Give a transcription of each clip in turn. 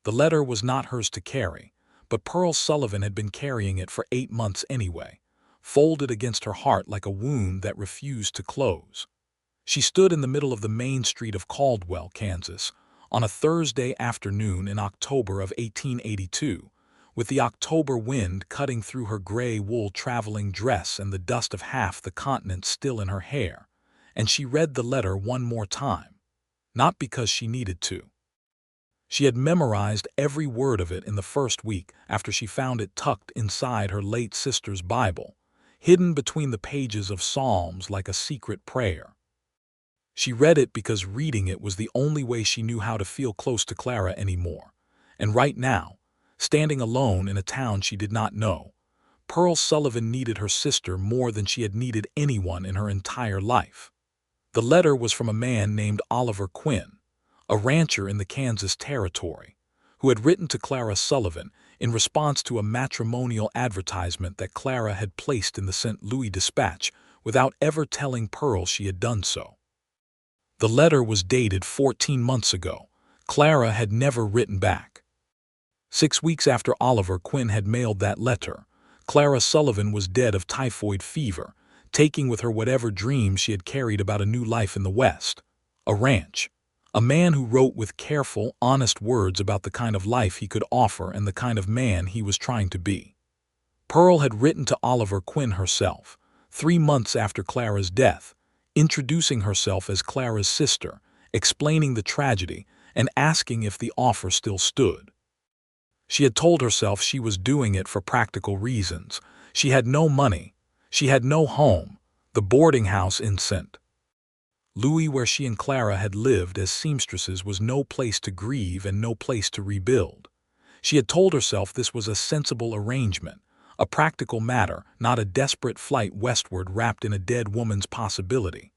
The letter was not hers to carry, but Pearl Sullivan had been carrying it for 8 months anyway, folded against her heart like a wound that refused to close. She stood in the middle of the main street of Caldwell, Kansas, on a Thursday afternoon in October of 1882, with the October wind cutting through her gray wool traveling dress and the dust of half the continent still in her hair, and she read the letter one more time, not because she needed to. She had memorized every word of it in the first week after she found it tucked inside her late sister's Bible, hidden between the pages of Psalms like a secret prayer. She read it because reading it was the only way she knew how to feel close to Clara anymore. And right now, standing alone in a town she did not know, Pearl Sullivan needed her sister more than she had needed anyone in her entire life. The letter was from a man named Oliver Quinn, a rancher in the Kansas Territory, who had written to Clara Sullivan in response to a matrimonial advertisement that Clara had placed in the St. Louis Dispatch without ever telling Pearl she had done so. The letter was dated 14 months ago. Clara had never written back. 6 weeks after Oliver Quinn had mailed that letter, Clara Sullivan was dead of typhoid fever, taking with her whatever dreams she had carried about a new life in the West, a ranch. A man who wrote with careful, honest words about the kind of life he could offer and the kind of man he was trying to be. Pearl had written to Oliver Quinn herself, 3 months after Clara's death, introducing herself as Clara's sister, explaining the tragedy, and asking if the offer still stood. She had told herself she was doing it for practical reasons. She had no money. She had no home. The boarding house in St. Louis where she and Clara had lived as seamstresses was no place to grieve and no place to rebuild. She had told herself this was a sensible arrangement, a practical matter, not a desperate flight westward wrapped in a dead woman's possibility.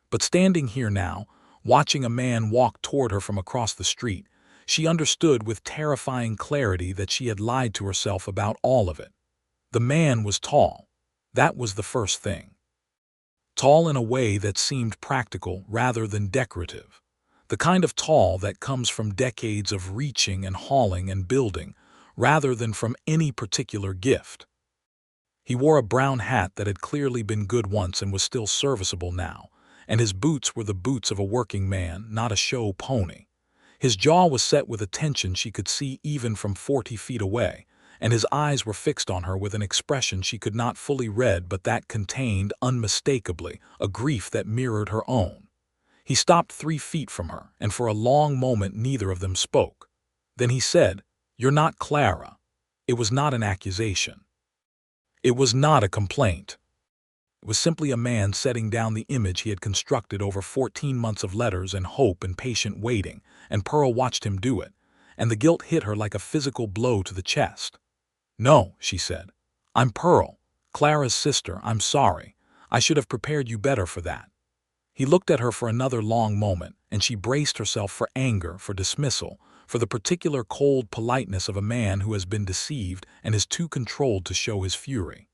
But standing here now, watching a man walk toward her from across the street, she understood with terrifying clarity that she had lied to herself about all of it. The man was tall. That was the first thing. Tall in a way that seemed practical rather than decorative. The kind of tall that comes from decades of reaching and hauling and building, rather than from any particular gift. He wore a brown hat that had clearly been good once and was still serviceable now, and his boots were the boots of a working man, not a show pony. His jaw was set with a tension she could see even from 40 feet away, and his eyes were fixed on her with an expression she could not fully read but that contained, unmistakably, a grief that mirrored her own. He stopped 3 feet from her, and for a long moment neither of them spoke. Then he said, "You're not Clara." It was not an accusation. It was not a complaint. It was simply a man setting down the image he had constructed over 14 months of letters and hope and patient waiting, and Pearl watched him do it, and the guilt hit her like a physical blow to the chest. "No," she said. "I'm Pearl, Clara's sister. I'm sorry. I should have prepared you better for that." He looked at her for another long moment, and she braced herself for anger, for dismissal, for the particular cold politeness of a man who has been deceived and is too controlled to show his fury.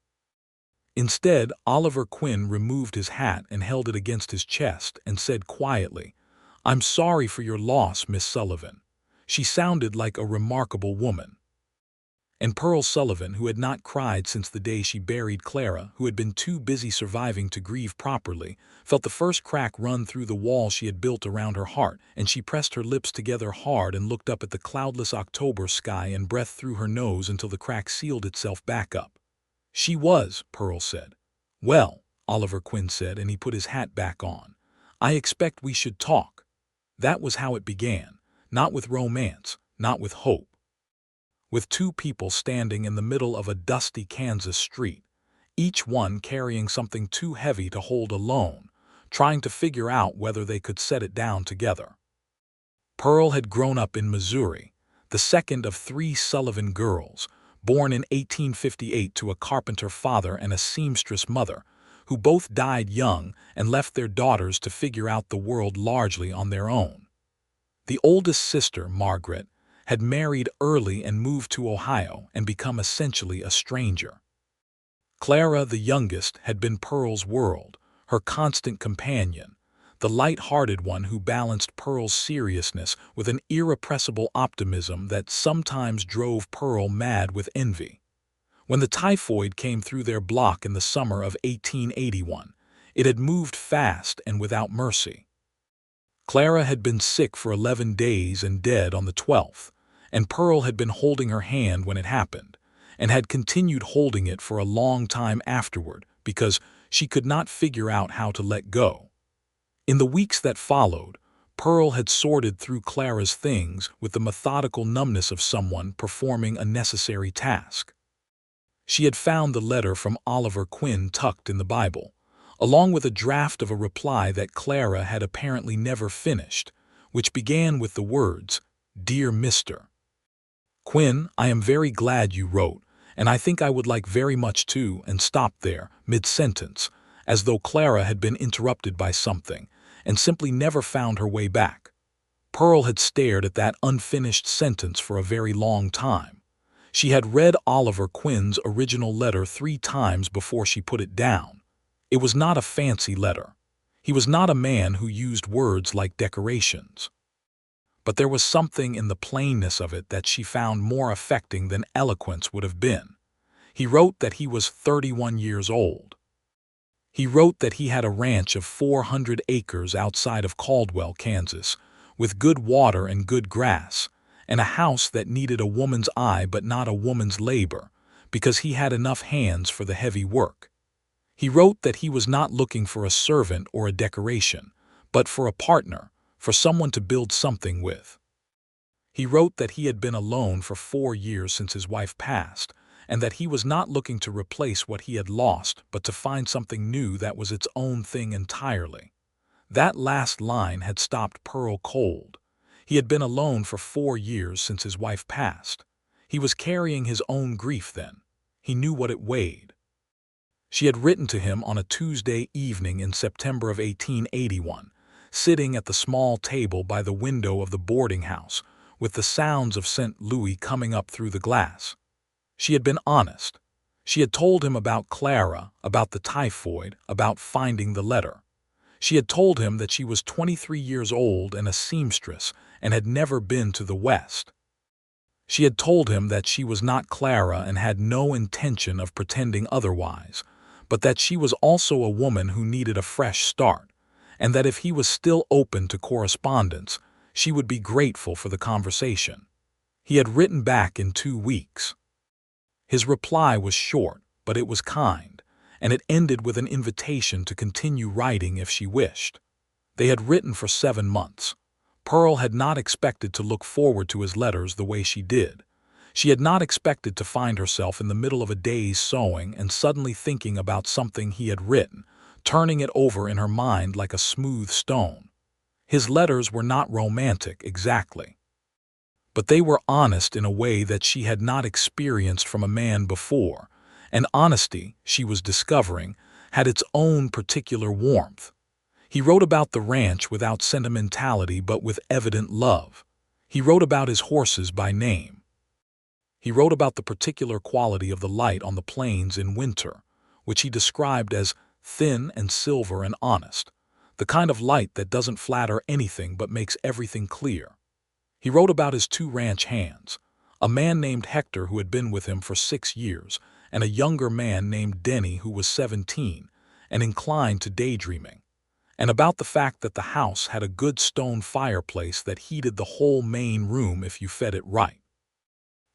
Instead, Oliver Quinn removed his hat and held it against his chest and said quietly, "I'm sorry for your loss, Miss Sullivan." She sounded like a remarkable woman. And Pearl Sullivan, who had not cried since the day she buried Clara, who had been too busy surviving to grieve properly, felt the first crack run through the wall she had built around her heart, and she pressed her lips together hard and looked up at the cloudless October sky and breathed through her nose until the crack sealed itself back up. "She was," Pearl said. "Well," Oliver Quinn said, and he put his hat back on. "I expect we should talk." That was how it began, not with romance, not with hope. With 2 people standing in the middle of a dusty Kansas street, each one carrying something too heavy to hold alone, trying to figure out whether they could set it down together. Pearl had grown up in Missouri, the second of 3 Sullivan girls, born in 1858 to a carpenter father and a seamstress mother, who both died young and left their daughters to figure out the world largely on their own. The oldest sister, Margaret, had married early and moved to Ohio and become essentially a stranger. Clara, the youngest, had been Pearl's world, her constant companion, the light-hearted one who balanced Pearl's seriousness with an irrepressible optimism that sometimes drove Pearl mad with envy. When the typhoid came through their block in the summer of 1881, it had moved fast and without mercy. Clara had been sick for 11 days and dead on the 12th, and Pearl had been holding her hand when it happened, and had continued holding it for a long time afterward because she could not figure out how to let go. In the weeks that followed, Pearl had sorted through Clara's things with the methodical numbness of someone performing a necessary task. She had found the letter from Oliver Quinn tucked in the Bible, along with a draft of a reply that Clara had apparently never finished, which began with the words, "Dear Mr. Quinn, I am very glad you wrote, and I think I would like very much to," and stopped there, mid-sentence, as though Clara had been interrupted by something, and simply never found her way back. Pearl had stared at that unfinished sentence for a very long time. She had read Oliver Quinn's original letter 3 times before she put it down. It was not a fancy letter. He was not a man who used words like decorations. But there was something in the plainness of it that she found more affecting than eloquence would have been. He wrote that he was 31 years old. He wrote that he had a ranch of 400 acres outside of Caldwell, Kansas, with good water and good grass, and a house that needed a woman's eye but not a woman's labor, because he had enough hands for the heavy work. He wrote that he was not looking for a servant or a decoration, but for a partner, for someone to build something with. He wrote that he had been alone for 4 years since his wife passed, and that he was not looking to replace what he had lost, but to find something new that was its own thing entirely. That last line had stopped Pearl cold. He had been alone for 4 years since his wife passed. He was carrying his own grief then. He knew what it weighed. She had written to him on a Tuesday evening in September of 1881, sitting at the small table by the window of the boarding house, with the sounds of St. Louis coming up through the glass. She had been honest. She had told him about Clara, about the typhoid, about finding the letter. She had told him that she was 23 years old and a seamstress and had never been to the West. She had told him that she was not Clara and had no intention of pretending otherwise, but that she was also a woman who needed a fresh start, and that if he was still open to correspondence, she would be grateful for the conversation. He had written back in 2 weeks. His reply was short, but it was kind, and it ended with an invitation to continue writing if she wished. They had written for 7 months. Pearl had not expected to look forward to his letters the way she did. She had not expected to find herself in the middle of a day's sewing and suddenly thinking about something he had written, turning it over in her mind like a smooth stone. His letters were not romantic exactly, but they were honest in a way that she had not experienced from a man before, and honesty, she was discovering, had its own particular warmth. He wrote about the ranch without sentimentality but with evident love. He wrote about his horses by name. He wrote about the particular quality of the light on the plains in winter, which he described as thin and silver and honest, the kind of light that doesn't flatter anything but makes everything clear. He wrote about his 2 ranch hands, a man named Hector who had been with him for 6 years, and a younger man named Denny who was 17 and inclined to daydreaming, and about the fact that the house had a good stone fireplace that heated the whole main room if you fed it right.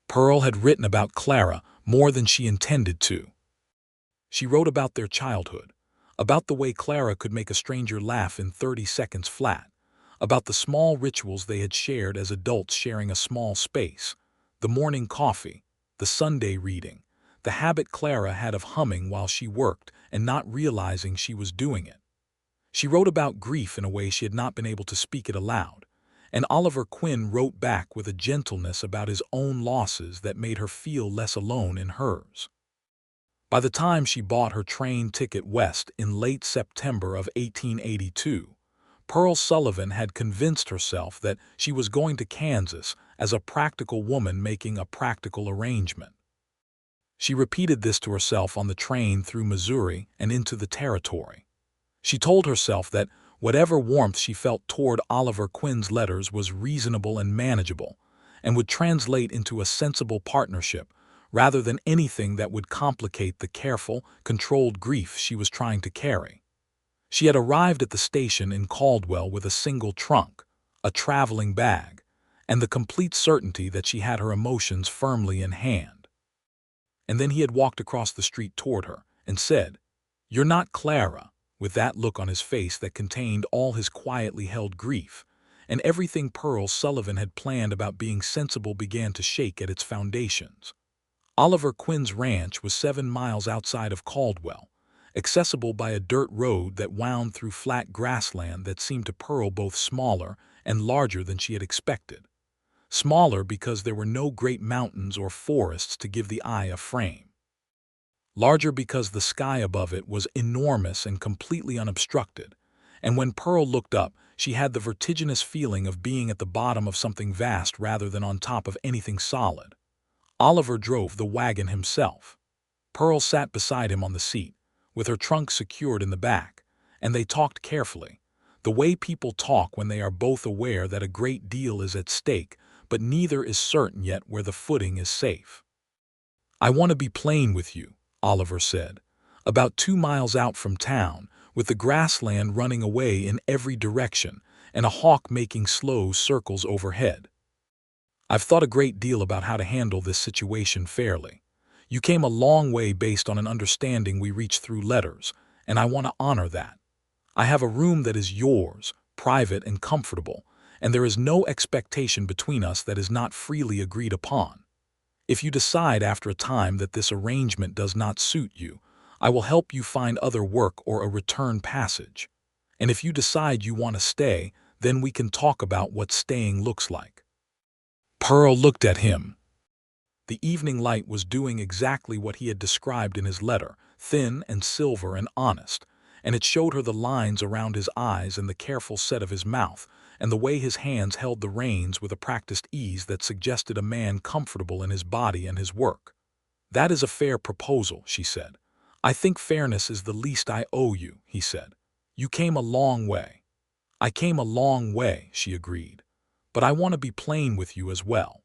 Pearl had written about Clara more than she intended to. She wrote about their childhood, about the way Clara could make a stranger laugh in 30 seconds flat, about the small rituals they had shared as adults sharing a small space, the morning coffee, the Sunday reading, the habit Clara had of humming while she worked and not realizing she was doing it. She wrote about grief in a way she had not been able to speak it aloud, and Oliver Quinn wrote back with a gentleness about his own losses that made her feel less alone in hers. By the time she bought her train ticket west in late September of 1882, Pearl Sullivan had convinced herself that she was going to Kansas as a practical woman making a practical arrangement. She repeated this to herself on the train through Missouri and into the territory. She told herself that Whatever warmth she felt toward Oliver Quinn's letters was reasonable and manageable, and would translate into a sensible partnership, rather than anything that would complicate the careful, controlled grief she was trying to carry. She had arrived at the station in Caldwell with a single trunk, a traveling bag, and the complete certainty that she had her emotions firmly in hand. And then he had walked across the street toward her and said, "You're not Clara," with that look on his face that contained all his quietly held grief, and everything Pearl Sullivan had planned about being sensible began to shake at its foundations. Oliver Quinn's ranch was 7 miles outside of Caldwell, accessible by a dirt road that wound through flat grassland that seemed to Pearl both smaller and larger than she had expected. Smaller because there were no great mountains or forests to give the eye a frame. Larger because the sky above it was enormous and completely unobstructed, and when Pearl looked up, she had the vertiginous feeling of being at the bottom of something vast rather than on top of anything solid. Oliver drove the wagon himself. Pearl sat beside him on the seat, with her trunk secured in the back, and they talked carefully, the way people talk when they are both aware that a great deal is at stake, but neither is certain yet where the footing is safe. "I want to be plain with you," Oliver said, "about 2 miles out from town, with the grassland running away in every direction and a hawk making slow circles overhead. I've thought a great deal about how to handle this situation fairly. You came a long way based on an understanding we reached through letters, and I want to honor that. I have a room that is yours, private and comfortable, and there is no expectation between us that is not freely agreed upon. If you decide after a time that this arrangement does not suit you, I will help you find other work or a return passage. And if you decide you want to stay, then we can talk about what staying looks like." Pearl looked at him. The evening light was doing exactly what he had described in his letter, thin and silver and honest, and it showed her the lines around his eyes and the careful set of his mouth, and the way his hands held the reins with a practiced ease that suggested a man comfortable in his body and his work. "That is a fair proposal," she said. "I think fairness is the least I owe you," he said. "You came a long way." "I came a long way," she agreed. "But I want to be plain with you as well.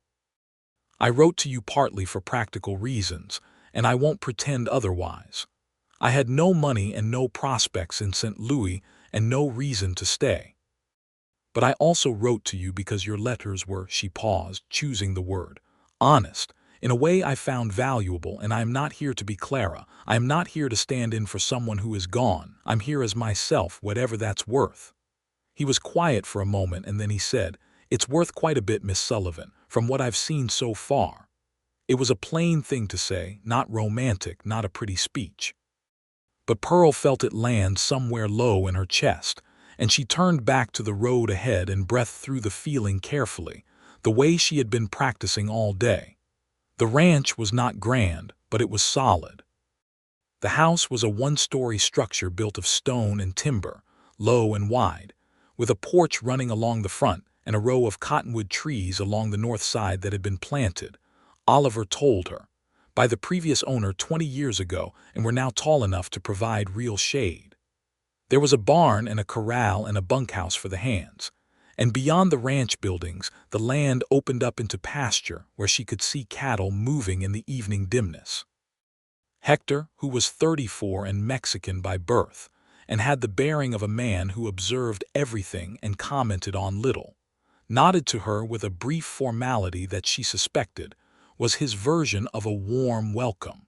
I wrote to you partly for practical reasons, and I won't pretend otherwise. I had no money and no prospects in St. Louis and no reason to stay. But I also wrote to you because your letters were," she paused, choosing the word, "honest, in a way I found valuable, and I am not here to be Clara. I am not here to stand in for someone who is gone. I'm here as myself, whatever that's worth." He was quiet for a moment, and then he said, "It's worth quite a bit, Miss Sullivan, from what I've seen so far." It was a plain thing to say, not romantic, not a pretty speech. But Pearl felt it land somewhere low in her chest, and she turned back to the road ahead and breathed through the feeling carefully, the way she had been practicing all day. The ranch was not grand, but it was solid. The house was a one-story structure built of stone and timber, low and wide, with a porch running along the front and a row of cottonwood trees along the north side that had been planted, Oliver told her, by the previous owner 20 years ago, and were now tall enough to provide real shade. There was a barn and a corral and a bunkhouse for the hands, and beyond the ranch buildings, the land opened up into pasture where she could see cattle moving in the evening dimness. Hector, who was 34 and Mexican by birth, and had the bearing of a man who observed everything and commented on little, nodded to her with a brief formality that she suspected was his version of a warm welcome.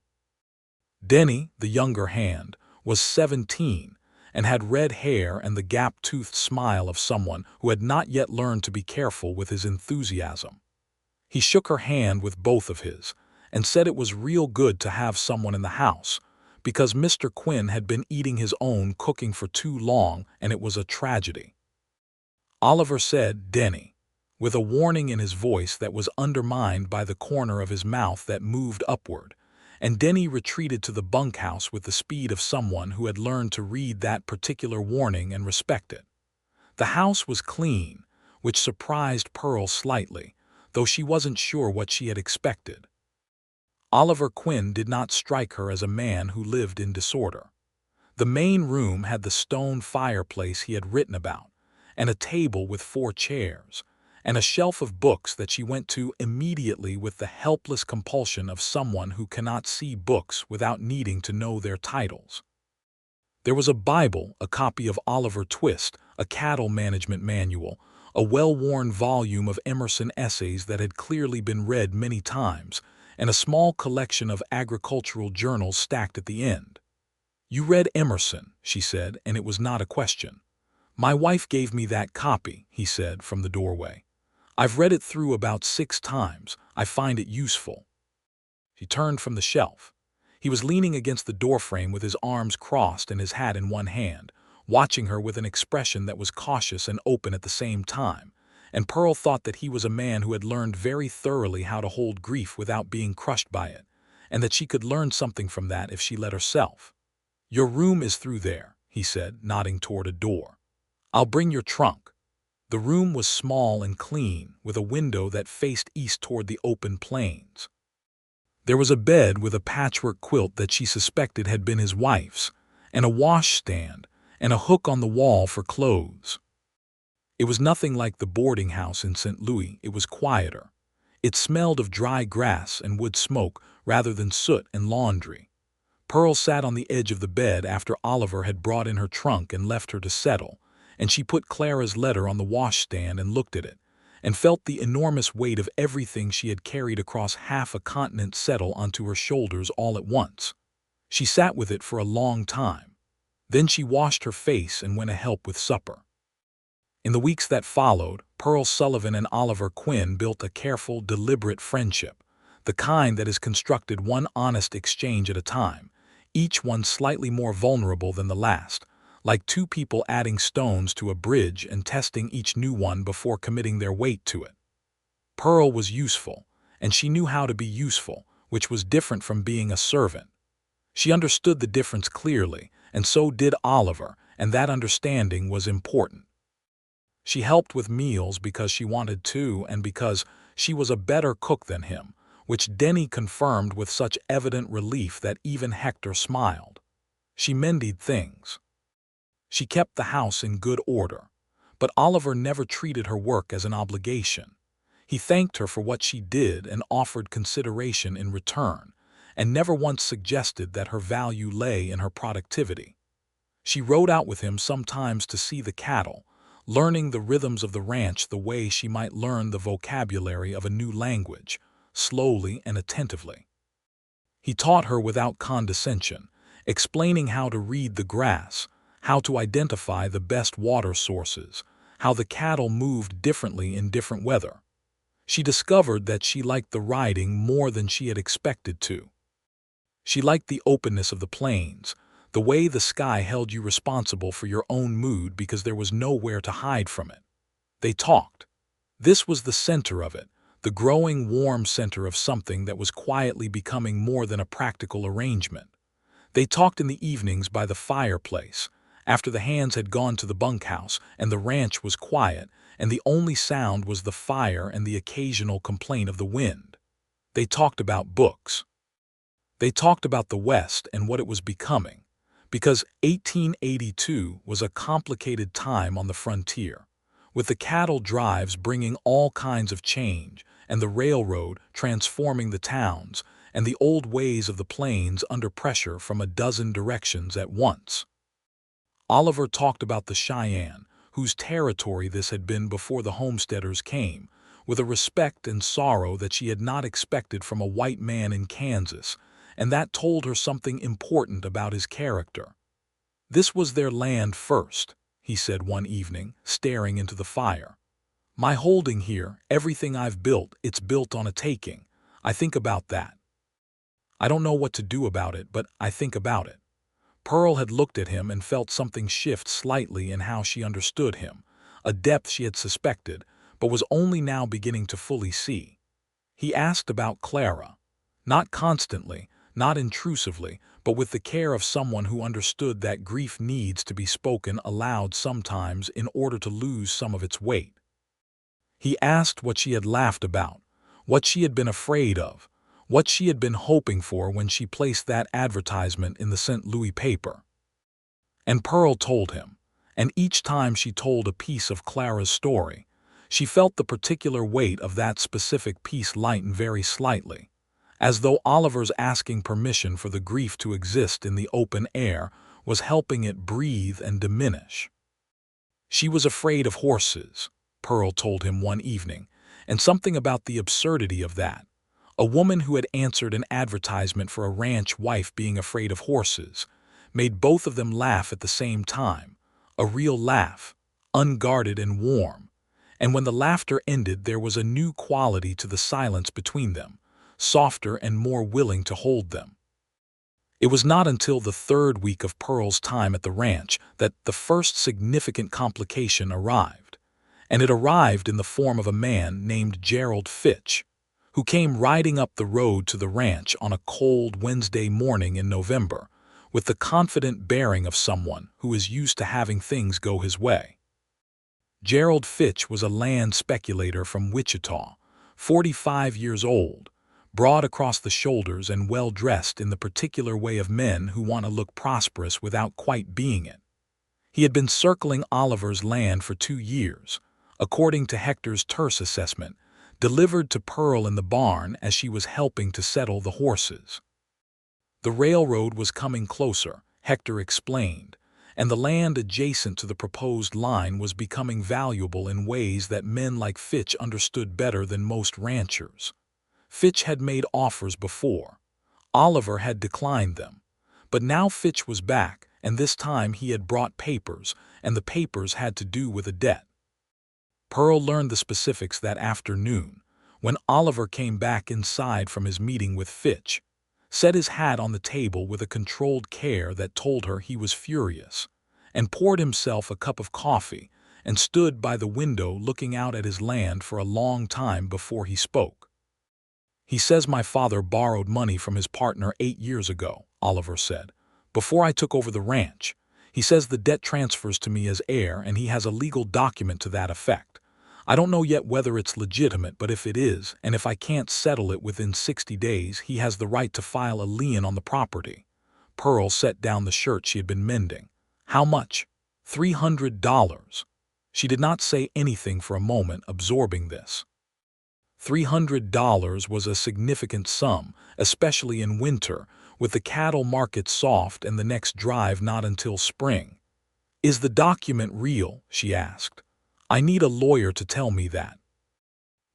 Denny, the younger hand, was 17 and had red hair and the gap-toothed smile of someone who had not yet learned to be careful with his enthusiasm. He shook her hand with both of his and said it was real good to have someone in the house, because Mr. Quinn had been eating his own cooking for too long and it was a tragedy. Oliver said, "Denny," with a warning in his voice that was undermined by the corner of his mouth that moved upward, and Denny retreated to the bunkhouse with the speed of someone who had learned to read that particular warning and respect it. The house was clean, which surprised Pearl slightly, though she wasn't sure what she had expected. Oliver Quinn did not strike her as a man who lived in disorder. The main room had the stone fireplace he had written about, and a table with 4 chairs, and a shelf of books that she went to immediately with the helpless compulsion of someone who cannot see books without needing to know their titles. There was a Bible, a copy of Oliver Twist, a cattle management manual, a well-worn volume of Emerson essays that had clearly been read many times, and a small collection of agricultural journals stacked at the end. "You read Emerson," she said, and it was not a question. "My wife gave me that copy," he said from the doorway. "I've read it through about 6 times. I find it useful." He turned from the shelf. He was leaning against the doorframe with his arms crossed and his hat in one hand, watching her with an expression that was cautious and open at the same time, and Pearl thought that he was a man who had learned very thoroughly how to hold grief without being crushed by it, and that she could learn something from that if she let herself. "Your room is through there," he said, nodding toward a door. "I'll bring your trunk." The room was small and clean, with a window that faced east toward the open plains. There was a bed with a patchwork quilt that she suspected had been his wife's, and a washstand, and a hook on the wall for clothes. It was nothing like the boarding house in St. Louis. It was quieter. It smelled of dry grass and wood smoke rather than soot and laundry. Pearl sat on the edge of the bed after Oliver had brought in her trunk and left her to settle, and she put Clara's letter on the washstand and looked at it, and felt the enormous weight of everything she had carried across half a continent settle onto her shoulders all at once. She sat with it for a long time. Then she washed her face and went to help with supper. In the weeks that followed, Pearl Sullivan and Oliver Quinn built a careful, deliberate friendship, the kind that is constructed one honest exchange at a time, each one slightly more vulnerable than the last, like 2 people adding stones to a bridge and testing each new one before committing their weight to it. Pearl was useful, and she knew how to be useful, which was different from being a servant. She understood the difference clearly, and so did Oliver, and that understanding was important. She helped with meals because she wanted to and because she was a better cook than him, which Denny confirmed with such evident relief that even Hector smiled. She mended things. She kept the house in good order, but Oliver never treated her work as an obligation. He thanked her for what she did and offered consideration in return, and never once suggested that her value lay in her productivity. She rode out with him sometimes to see the cattle, learning the rhythms of the ranch the way she might learn the vocabulary of a new language, slowly and attentively. He taught her without condescension, explaining how to read the grass, how to identify the best water sources, how the cattle moved differently in different weather. She discovered that she liked the riding more than she had expected to. She liked the openness of the plains, the way the sky held you responsible for your own mood because there was nowhere to hide from it. They talked. This was the center of it, the growing warm center of something that was quietly becoming more than a practical arrangement. They talked in the evenings by the fireplace, after the hands had gone to the bunkhouse and the ranch was quiet, and the only sound was the fire and the occasional complaint of the wind. They talked about books. They talked about the West and what it was becoming, because 1882 was a complicated time on the frontier, with the cattle drives bringing all kinds of change, and the railroad transforming the towns, and the old ways of the plains under pressure from a dozen directions at once. Oliver talked about the Cheyenne, whose territory this had been before the homesteaders came, with a respect and sorrow that she had not expected from a white man in Kansas, and that told her something important about his character. "This was their land first," he said one evening, staring into the fire. "My holding here, everything I've built, it's built on a taking. I think about that. I don't know what to do about it, but I think about it." Pearl had looked at him and felt something shift slightly in how she understood him, a depth she had suspected, but was only now beginning to fully see. He asked about Clara. Not constantly, not intrusively, but with the care of someone who understood that grief needs to be spoken aloud sometimes in order to lose some of its weight. He asked what she had laughed about, what she had been afraid of, what she had been hoping for when she placed that advertisement in the St. Louis paper. And Pearl told him, and each time she told a piece of Clara's story, she felt the particular weight of that specific piece lighten very slightly, as though Oliver's asking permission for the grief to exist in the open air was helping it breathe and diminish. She was afraid of horses, Pearl told him one evening, and something about the absurdity of that. A woman who had answered an advertisement for a ranch wife being afraid of horses made both of them laugh at the same time, a real laugh, unguarded and warm. And when the laughter ended, there was a new quality to the silence between them, softer and more willing to hold them. It was not until the third week of Pearl's time at the ranch that the first significant complication arrived, and it arrived in the form of a man named Gerald Fitch, who came riding up the road to the ranch on a cold Wednesday morning in November, with the confident bearing of someone who is used to having things go his way. Gerald Fitch was a land speculator from Wichita, 45 years old, broad across the shoulders and well-dressed in the particular way of men who want to look prosperous without quite being it. He had been circling Oliver's land for 2 years, according to Hector's terse assessment, delivered to Pearl in the barn as she was helping to settle the horses. The railroad was coming closer, Hector explained, and the land adjacent to the proposed line was becoming valuable in ways that men like Fitch understood better than most ranchers. Fitch had made offers before. Oliver had declined them. But now Fitch was back, and this time he had brought papers, and the papers had to do with a debt. Pearl learned the specifics that afternoon, when Oliver came back inside from his meeting with Fitch, set his hat on the table with a controlled care that told her he was furious, and poured himself a cup of coffee, and stood by the window looking out at his land for a long time before he spoke. "He says my father borrowed money from his partner 8 years ago," Oliver said, "before I took over the ranch. He says the debt transfers to me as heir, and he has a legal document to that effect. I don't know yet whether it's legitimate, but if it is, and if I can't settle it within 60 days, he has the right to file a lien on the property." Pearl set down the shirt she had been mending. "How much?" $300. She did not say anything for a moment, absorbing this. $300 was a significant sum, especially in winter, with the cattle market soft and the next drive not until spring. "Is the document real?" she asked. "I need a lawyer to tell me that."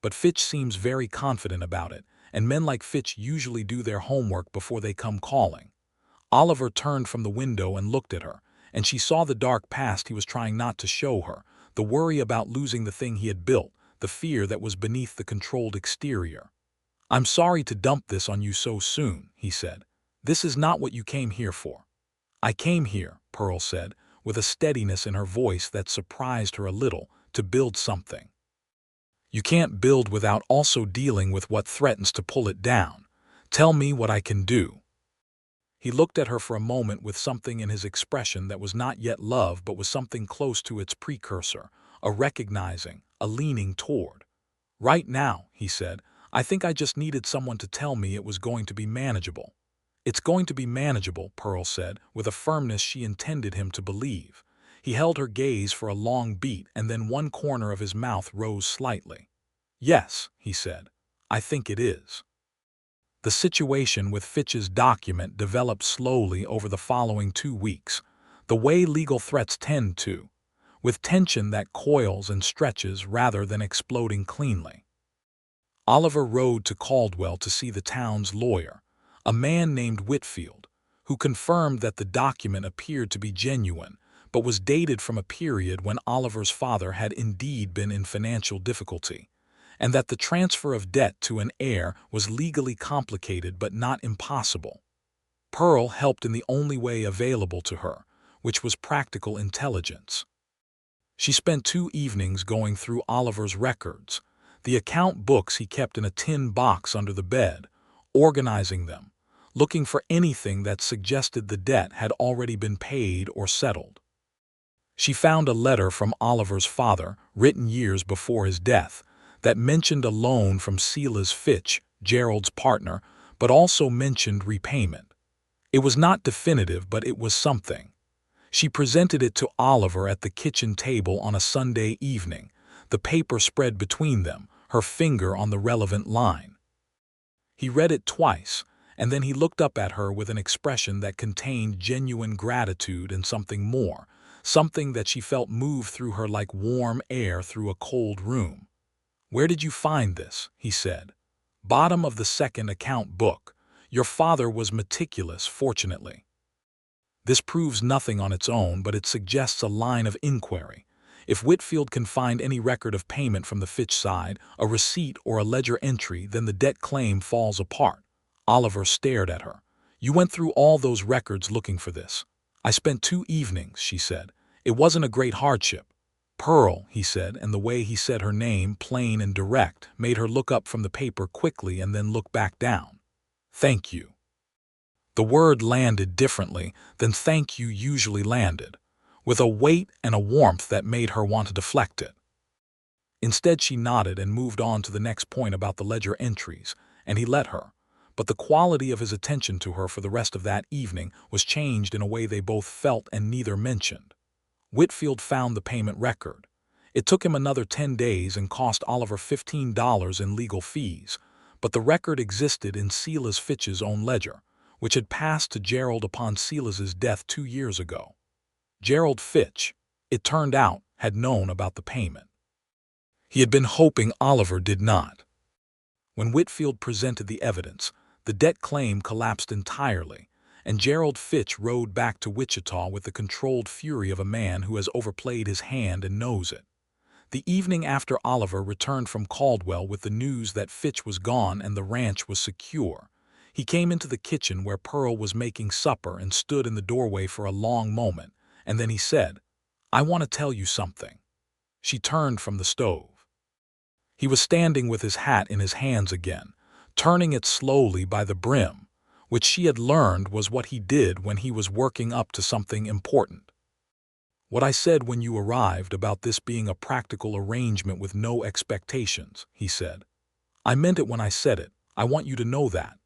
But Fitch seems very confident about it, and men like Fitch usually do their homework before they come calling. Oliver turned from the window and looked at her, and she saw the dark past he was trying not to show her, the worry about losing the thing he had built, the fear that was beneath the controlled exterior. "I'm sorry to dump this on you so soon," he said. "This is not what you came here for." "I came here," Pearl said, with a steadiness in her voice that surprised her a little, "to build something." "You can't build without also dealing with what threatens to pull it down. Tell me what I can do." He looked at her for a moment with something in his expression that was not yet love but was something close to its precursor, a recognizing, a leaning toward. "Right now," he said, "I think I just needed someone to tell me it was going to be manageable." "It's going to be manageable," Pearl said, with a firmness she intended him to believe. He held her gaze for a long beat, and then one corner of his mouth rose slightly. "Yes," he said, "I think it is." The situation with Fitch's document developed slowly over the following 2 weeks, the way legal threats tend to, with tension that coils and stretches rather than exploding cleanly. Oliver rode to Caldwell to see the town's lawyer, a man named Whitfield, who confirmed that the document appeared to be genuine, but was dated from a period when Oliver's father had indeed been in financial difficulty, and that the transfer of debt to an heir was legally complicated but not impossible. Pearl helped in the only way available to her, which was practical intelligence. She spent 2 evenings going through Oliver's records, the account books he kept in a tin box under the bed, organizing them, looking for anything that suggested the debt had already been paid or settled. She found a letter from Oliver's father, written years before his death, that mentioned a loan from Silas Fitch, Gerald's partner, but also mentioned repayment. It was not definitive, but it was something. She presented it to Oliver at the kitchen table on a Sunday evening, the paper spread between them, her finger on the relevant line. He read it twice, and then he looked up at her with an expression that contained genuine gratitude and something more, something that she felt move through her like warm air through a cold room. "Where did you find this?" he said. "Bottom of the second account book. Your father was meticulous, fortunately." This proves nothing on its own, but it suggests a line of inquiry. If Whitfield can find any record of payment from the Fitch side, a receipt or a ledger entry, then the debt claim falls apart. Oliver stared at her. "You went through all those records looking for this." "I spent 2 evenings," she said. "It wasn't a great hardship." "Pearl," he said, and the way he said her name, plain and direct, made her look up from the paper quickly and then look back down. "Thank you." The word landed differently than "thank you" usually landed, with a weight and a warmth that made her want to deflect it. Instead, she nodded and moved on to the next point about the ledger entries, and he let her. But the quality of his attention to her for the rest of that evening was changed in a way they both felt and neither mentioned. Whitfield found the payment record. It took him another 10 days and cost Oliver $15 in legal fees, but the record existed in Silas Fitch's own ledger, which had passed to Gerald upon Silas's death 2 years ago. Gerald Fitch, it turned out, had known about the payment. He had been hoping Oliver did not. When Whitfield presented the evidence, the debt claim collapsed entirely, and Gerald Fitch rode back to Wichita with the controlled fury of a man who has overplayed his hand and knows it. The evening after Oliver returned from Caldwell with the news that Fitch was gone and the ranch was secure, he came into the kitchen where Pearl was making supper and stood in the doorway for a long moment, and then he said, "I want to tell you something." She turned from the stove. He was standing with his hat in his hands again, turning it slowly by the brim, which she had learned was what he did when he was working up to something important. "What I said when you arrived about this being a practical arrangement with no expectations," he said. "I meant it when I said it. I want you to know that.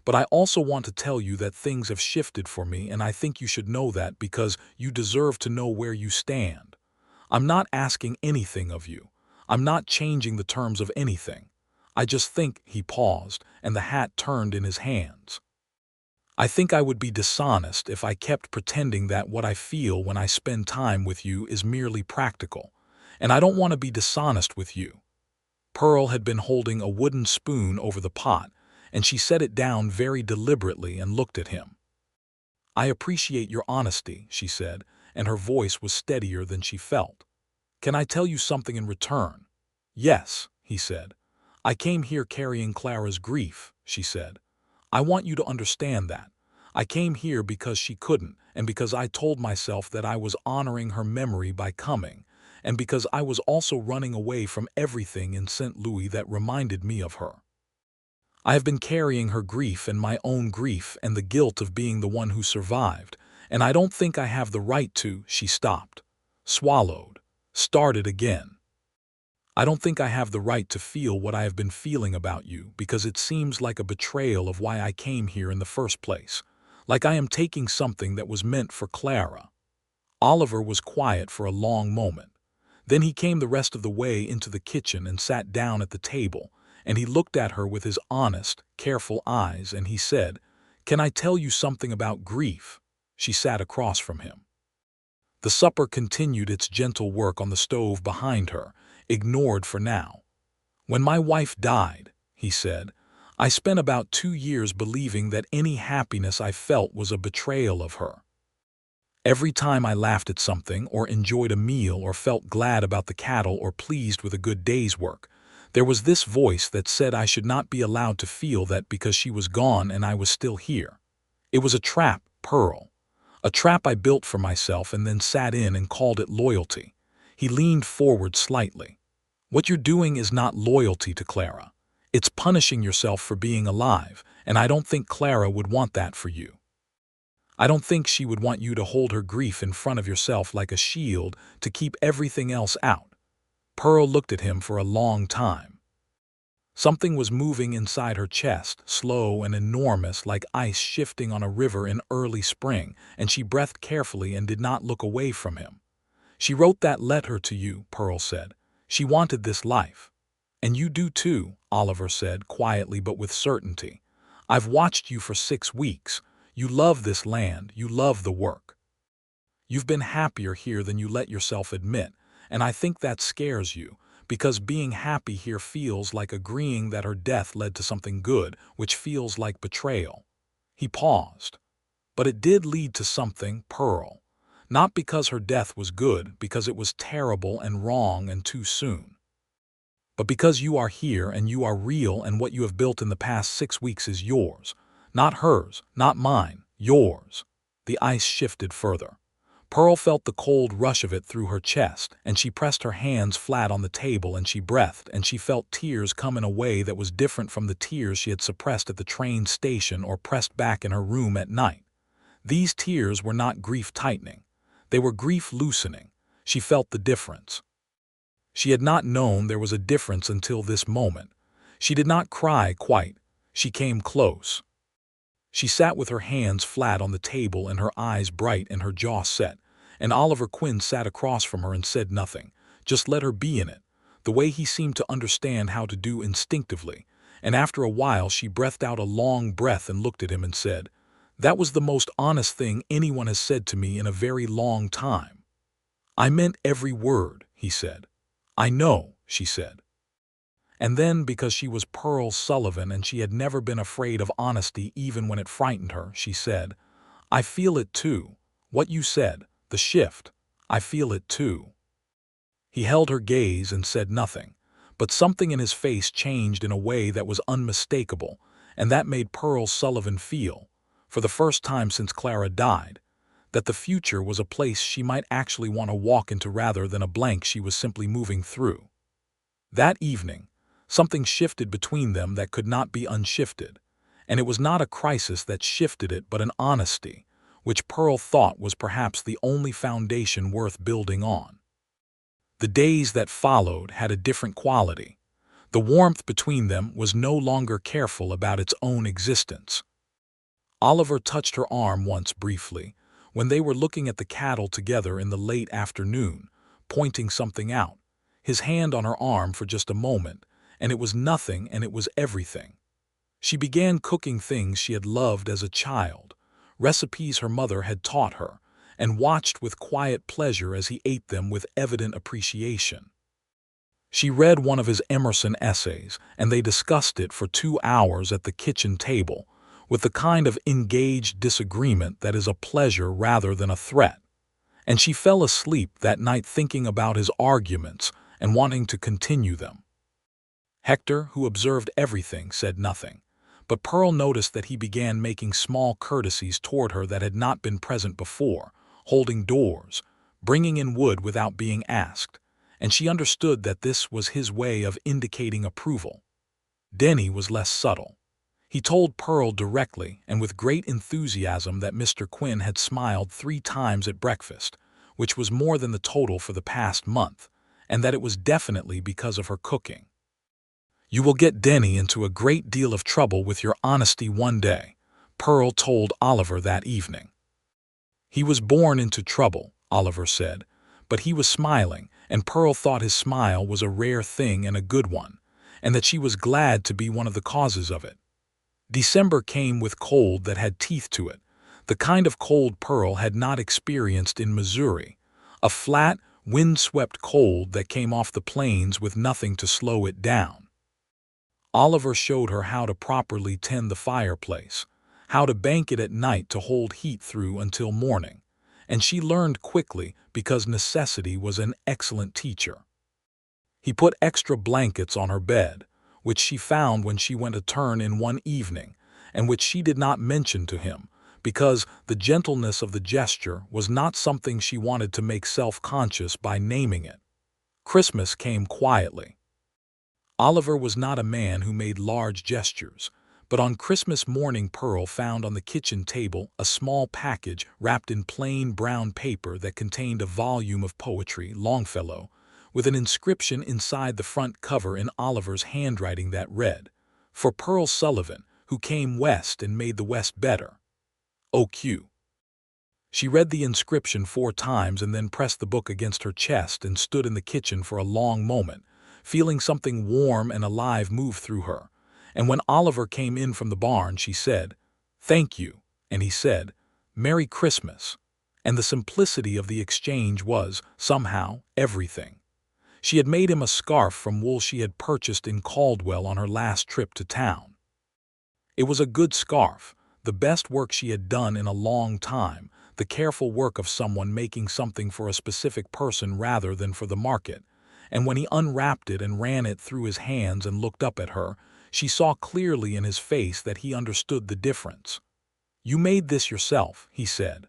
But I also want to tell you that things have shifted for me, and I think you should know that because you deserve to know where you stand. I'm not asking anything of you. I'm not changing the terms of anything. I just think," he paused, and the hat turned in his hands. "I think I would be dishonest if I kept pretending that what I feel when I spend time with you is merely practical, and I don't want to be dishonest with you." Pearl had been holding a wooden spoon over the pot, and she set it down very deliberately and looked at him. "I appreciate your honesty," she said, and her voice was steadier than she felt. "Can I tell you something in return?" "Yes," he said. "I came here carrying Clara's grief," she said. "I want you to understand that. I came here because she couldn't, and because I told myself that I was honoring her memory by coming, and because I was also running away from everything in St. Louis that reminded me of her. I have been carrying her grief and my own grief and the guilt of being the one who survived, and I don't think I have the right to." She stopped, swallowed, started again. "I don't think I have the right to feel what I have been feeling about you because it seems like a betrayal of why I came here in the first place, like I am taking something that was meant for Clara." Oliver was quiet for a long moment. Then he came the rest of the way into the kitchen and sat down at the table, and he looked at her with his honest, careful eyes, and he said, "Can I tell you something about grief?" She sat across from him. The supper continued its gentle work on the stove behind her, ignored for now. "When my wife died," he said, "I spent about 2 years believing that any happiness I felt was a betrayal of her. Every time I laughed at something or enjoyed a meal or felt glad about the cattle or pleased with a good day's work, there was this voice that said I should not be allowed to feel that because she was gone and I was still here. It was a trap, Pearl. A trap I built for myself and then sat in and called it loyalty." He leaned forward slightly. "What you're doing is not loyalty to Clara. It's punishing yourself for being alive, and I don't think Clara would want that for you. I don't think she would want you to hold her grief in front of yourself like a shield to keep everything else out." Pearl looked at him for a long time. Something was moving inside her chest, slow and enormous, like ice shifting on a river in early spring, and she breathed carefully and did not look away from him. "She wrote that letter to you," Pearl said. "She wanted this life." "And you do too," Oliver said, quietly but with certainty. "I've watched you for 6 weeks. You love this land, you love the work. You've been happier here than you let yourself admit, and I think that scares you, because being happy here feels like agreeing that her death led to something good, which feels like betrayal." He paused. "But it did lead to something, Pearl. Not because her death was good, because it was terrible and wrong and too soon. But because you are here and you are real, and what you have built in the past 6 weeks is yours. Not hers, not mine, yours." The ice shifted further. Pearl felt the cold rush of it through her chest, and she pressed her hands flat on the table and she breathed, and she felt tears come in a way that was different from the tears she had suppressed at the train station or pressed back in her room at night. These tears were not grief tightening. They were grief loosening. She felt the difference. She had not known there was a difference until this moment. She did not cry quite. She came close. She sat with her hands flat on the table and her eyes bright and her jaw set, and Oliver Quinn sat across from her and said nothing, just let her be in it, the way he seemed to understand how to do instinctively, and after a while she breathed out a long breath and looked at him and said, "That was the most honest thing anyone has said to me in a very long time." "I meant every word," he said. "I know," she said. And then, because she was Pearl Sullivan and she had never been afraid of honesty even when it frightened her, she said, "I feel it too. What you said, the shift, I feel it too." He held her gaze and said nothing, but something in his face changed in a way that was unmistakable, and that made Pearl Sullivan feel, for the first time since Clara died, that the future was a place she might actually want to walk into rather than a blank she was simply moving through. That evening, something shifted between them that could not be unshifted, and it was not a crisis that shifted it but an honesty, which Pearl thought was perhaps the only foundation worth building on. The days that followed had a different quality. The warmth between them was no longer careful about its own existence. Oliver touched her arm once briefly, when they were looking at the cattle together in the late afternoon, pointing something out, his hand on her arm for just a moment, and it was nothing and it was everything. She began cooking things she had loved as a child, recipes her mother had taught her, and watched with quiet pleasure as he ate them with evident appreciation. She read one of his Emerson essays, and they discussed it for 2 hours at the kitchen table, with the kind of engaged disagreement that is a pleasure rather than a threat. And she fell asleep that night thinking about his arguments and wanting to continue them. Hector, who observed everything, said nothing, but Pearl noticed that he began making small courtesies toward her that had not been present before, holding doors, bringing in wood without being asked, and she understood that this was his way of indicating approval. Denny was less subtle. He told Pearl directly and with great enthusiasm that Mr. Quinn had smiled 3 times at breakfast, which was more than the total for the past month, and that it was definitely because of her cooking. "You will get Denny into a great deal of trouble with your honesty one day," Pearl told Oliver that evening. "He was born into trouble," Oliver said, but he was smiling, and Pearl thought his smile was a rare thing and a good one, and that she was glad to be one of the causes of it. December came with cold that had teeth to it, the kind of cold Pearl had not experienced in Missouri, a flat, wind-swept cold that came off the plains with nothing to slow it down. Oliver showed her how to properly tend the fireplace, how to bank it at night to hold heat through until morning, and she learned quickly because necessity was an excellent teacher. He put extra blankets on her bed, which she found when she went a turn in one evening, and which she did not mention to him, because the gentleness of the gesture was not something she wanted to make self-conscious by naming it. Christmas came quietly. Oliver was not a man who made large gestures, but on Christmas morning Pearl found on the kitchen table a small package wrapped in plain brown paper that contained a volume of poetry, Longfellow, with an inscription inside the front cover in Oliver's handwriting that read, "For Pearl Sullivan, who came west and made the West better. OQ." She read the inscription 4 times and then pressed the book against her chest and stood in the kitchen for a long moment, feeling something warm and alive move through her. And when Oliver came in from the barn, she said, "Thank you," and he said, "Merry Christmas." And the simplicity of the exchange was, somehow, everything. She had made him a scarf from wool she had purchased in Caldwell on her last trip to town. It was a good scarf, the best work she had done in a long time, the careful work of someone making something for a specific person rather than for the market. And when he unwrapped it and ran it through his hands and looked up at her, she saw clearly in his face that he understood the difference. "You made this yourself," he said.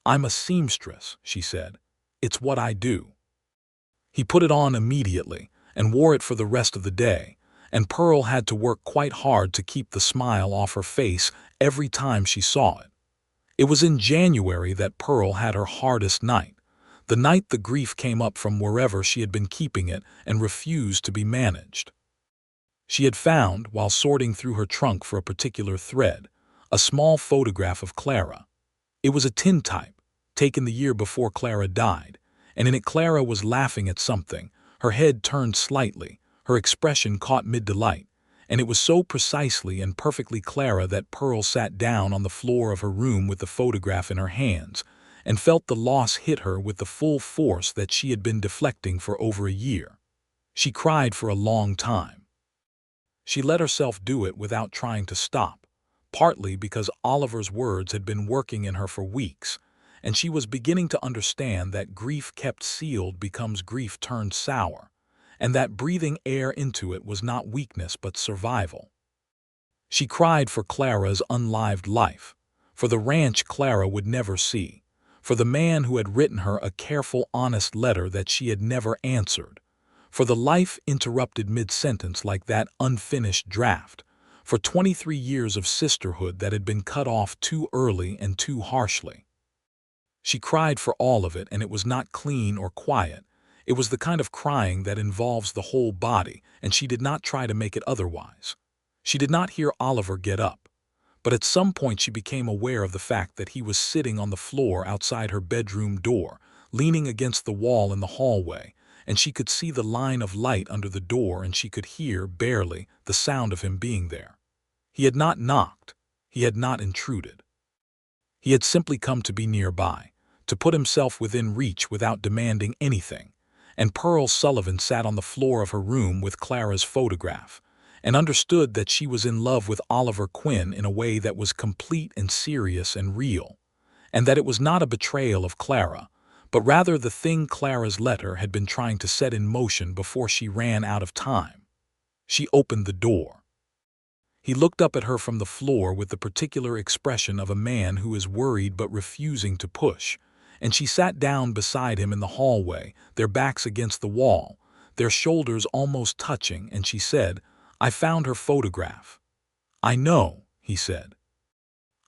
"I'm a seamstress," she said. "It's what I do." He put it on immediately and wore it for the rest of the day, and Pearl had to work quite hard to keep the smile off her face every time she saw it. It was in January that Pearl had her hardest night, the night the grief came up from wherever she had been keeping it and refused to be managed. She had found, while sorting through her trunk for a particular thread, a small photograph of Clara. It was a tintype, taken the year before Clara died, and in it Clara was laughing at something, her head turned slightly, her expression caught mid-delight, and it was so precisely and perfectly Clara that Pearl sat down on the floor of her room with the photograph in her hands, and felt the loss hit her with the full force that she had been deflecting for over a year. She cried for a long time. She let herself do it without trying to stop, partly because Oliver's words had been working in her for weeks, and she was beginning to understand that grief kept sealed becomes grief turned sour, and that breathing air into it was not weakness but survival. She cried for Clara's unlived life, for the ranch Clara would never see, for the man who had written her a careful, honest letter that she had never answered, for the life interrupted mid-sentence like that unfinished draft, for 23 years of sisterhood that had been cut off too early and too harshly. She cried for all of it, and it was not clean or quiet. It was the kind of crying that involves the whole body, and she did not try to make it otherwise. She did not hear Oliver get up, but at some point she became aware of the fact that he was sitting on the floor outside her bedroom door, leaning against the wall in the hallway, and she could see the line of light under the door, and she could hear, barely, the sound of him being there. He had not knocked. He had not intruded. He had simply come to be nearby, to put himself within reach without demanding anything, and Pearl Sullivan sat on the floor of her room with Clara's photograph, and understood that she was in love with Oliver Quinn in a way that was complete and serious and real, and that it was not a betrayal of Clara, but rather the thing Clara's letter had been trying to set in motion before she ran out of time. She opened the door. He looked up at her from the floor with the particular expression of a man who is worried but refusing to push, and she sat down beside him in the hallway, their backs against the wall, their shoulders almost touching, and she said, "I found her photograph." "I know," he said.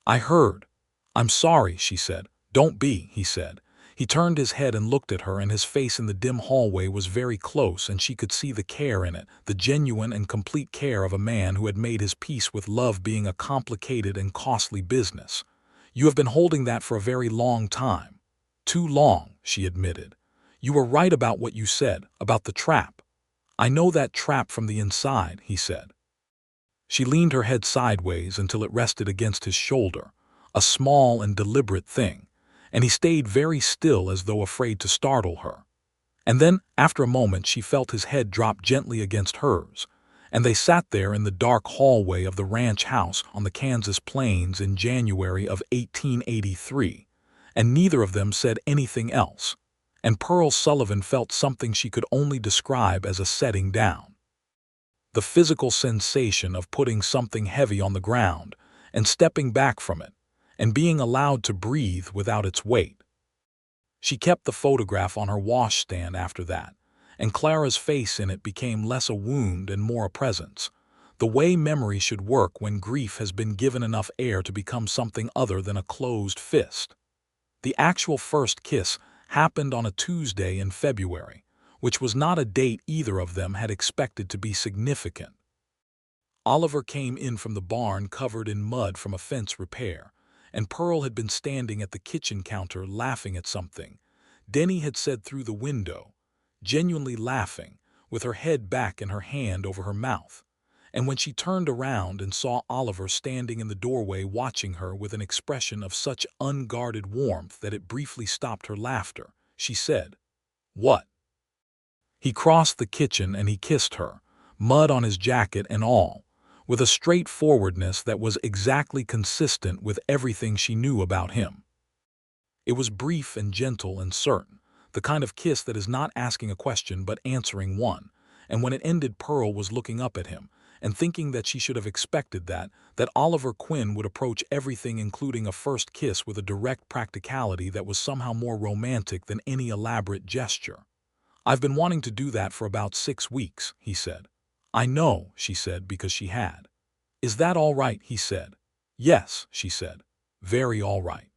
"I heard." "I'm sorry," she said. "Don't be," he said. He turned his head and looked at her, and his face in the dim hallway was very close, and she could see the care in it, the genuine and complete care of a man who had made his peace with love being a complicated and costly business. "You have been holding that for a very long time." "Too long," she admitted. "You were right about what you said, about the trap." "I know that trap from the inside," he said. She leaned her head sideways until it rested against his shoulder, a small and deliberate thing, and he stayed very still as though afraid to startle her. And then, after a moment, she felt his head drop gently against hers, and they sat there in the dark hallway of the ranch house on the Kansas plains in January of 1883, and neither of them said anything else, and Pearl Sullivan felt something she could only describe as a setting down. The physical sensation of putting something heavy on the ground and stepping back from it, and being allowed to breathe without its weight. She kept the photograph on her washstand after that, and Clara's face in it became less a wound and more a presence, the way memory should work when grief has been given enough air to become something other than a closed fist. The actual first kiss happened on a Tuesday in February, which was not a date either of them had expected to be significant. Oliver came in from the barn covered in mud from a fence repair, and Pearl had been standing at the kitchen counter laughing at something Denny had said through the window, genuinely laughing, with her head back and her hand over her mouth. And when she turned around and saw Oliver standing in the doorway watching her with an expression of such unguarded warmth that it briefly stopped her laughter, she said, "What?" He crossed the kitchen and he kissed her, mud on his jacket and all, with a straightforwardness that was exactly consistent with everything she knew about him. It was brief and gentle and certain, the kind of kiss that is not asking a question but answering one, and when it ended Pearl was looking up at him, and thinking that she should have expected that Oliver Quinn would approach everything including a first kiss with a direct practicality that was somehow more romantic than any elaborate gesture. "I've been wanting to do that for about 6 weeks," he said. "I know," she said, because she had. "Is that all right?" he said. "Yes," she said. "Very all right."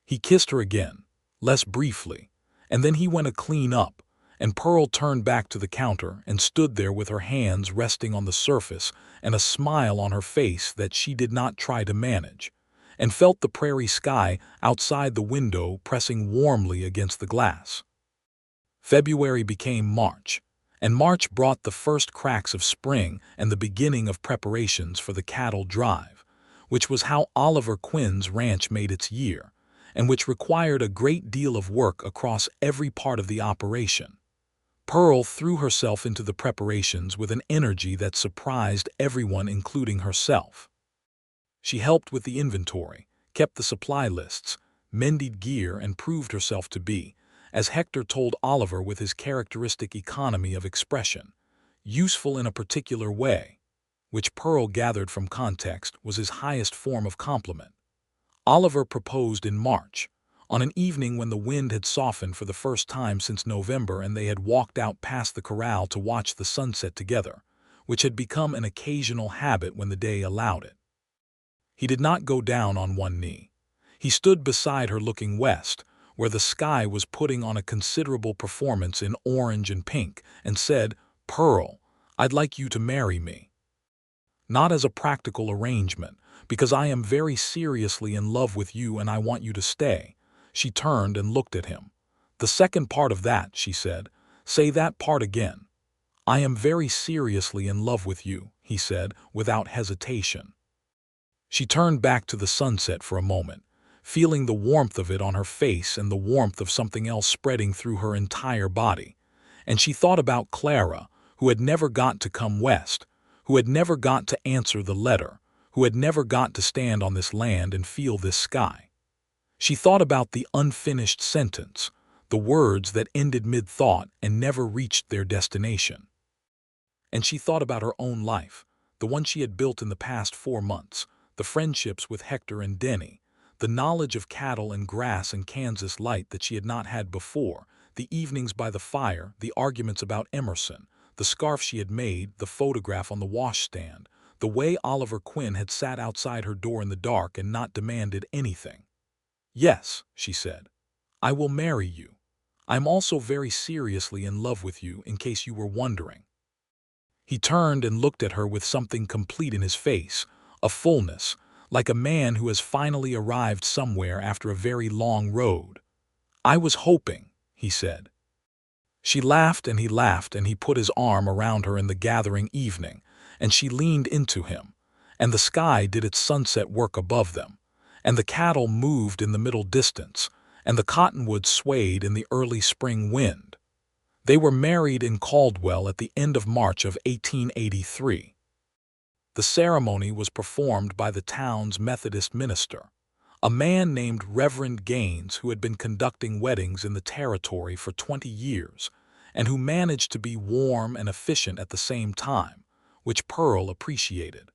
He kissed her again, less briefly, and then he went a clean up, and Pearl turned back to the counter and stood there with her hands resting on the surface and a smile on her face that she did not try to manage, and felt the prairie sky outside the window pressing warmly against the glass. February became March, and March brought the first cracks of spring and the beginning of preparations for the cattle drive, which was how Oliver Quinn's ranch made its year, and which required a great deal of work across every part of the operation. Pearl threw herself into the preparations with an energy that surprised everyone, including herself. She helped with the inventory, kept the supply lists, mended gear, and proved herself to be, as Hector told Oliver with his characteristic economy of expression, useful in a particular way, which Pearl gathered from context was his highest form of compliment. Oliver proposed in March, on an evening when the wind had softened for the first time since November and they had walked out past the corral to watch the sunset together, which had become an occasional habit when the day allowed it. He did not go down on one knee. He stood beside her looking west, where the sky was putting on a considerable performance in orange and pink, and said, "Pearl, I'd like you to marry me. Not as a practical arrangement, because I am very seriously in love with you and I want you to stay." She turned and looked at him. "The second part of that," she said. "Say that part again." "I am very seriously in love with you," he said, without hesitation. She turned back to the sunset for a moment, feeling the warmth of it on her face and the warmth of something else spreading through her entire body. And she thought about Clara, who had never got to come west, who had never got to answer the letter, who had never got to stand on this land and feel this sky. She thought about the unfinished sentence, the words that ended mid-thought and never reached their destination. And she thought about her own life, the one she had built in the past 4 months, the friendships with Hector and Denny, the knowledge of cattle and grass and Kansas light that she had not had before, the evenings by the fire, the arguments about Emerson, the scarf she had made, the photograph on the washstand, the way Oliver Quinn had sat outside her door in the dark and not demanded anything. "Yes," she said, "I will marry you. I'm also very seriously in love with you, in case you were wondering." He turned and looked at her with something complete in his face, a fullness, like a man who has finally arrived somewhere after a very long road. "I was hoping," he said. She laughed and he put his arm around her in the gathering evening, and she leaned into him, and the sky did its sunset work above them, and the cattle moved in the middle distance, and the cottonwoods swayed in the early spring wind. They were married in Caldwell at the end of March of 1883. The ceremony was performed by the town's Methodist minister, a man named Reverend Gaines, who had been conducting weddings in the territory for 20 years, and who managed to be warm and efficient at the same time, which Pearl appreciated.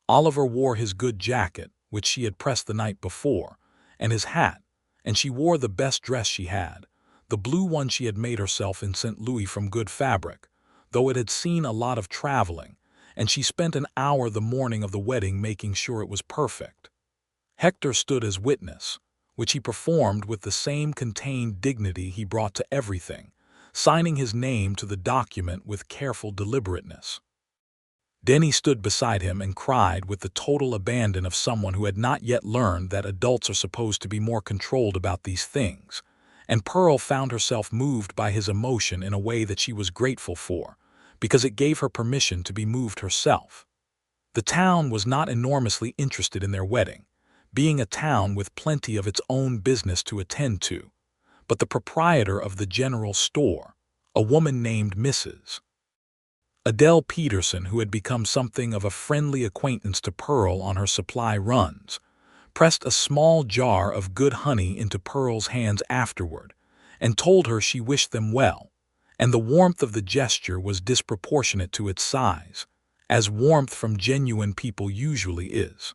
Oliver wore his good jacket, which she had pressed the night before, and his hat, and she wore the best dress she had, the blue one she had made herself in St. Louis from good fabric, though it had seen a lot of traveling, and she spent an hour the morning of the wedding making sure it was perfect. Hector stood as witness, which he performed with the same contained dignity he brought to everything, signing his name to the document with careful deliberateness. Denny stood beside him and cried with the total abandon of someone who had not yet learned that adults are supposed to be more controlled about these things, and Pearl found herself moved by his emotion in a way that she was grateful for, because it gave her permission to be moved herself. The town was not enormously interested in their wedding, being a town with plenty of its own business to attend to, but the proprietor of the general store, a woman named Mrs. Adele Peterson, who had become something of a friendly acquaintance to Pearl on her supply runs, pressed a small jar of good honey into Pearl's hands afterward and told her she wished them well, and the warmth of the gesture was disproportionate to its size, as warmth from genuine people usually is.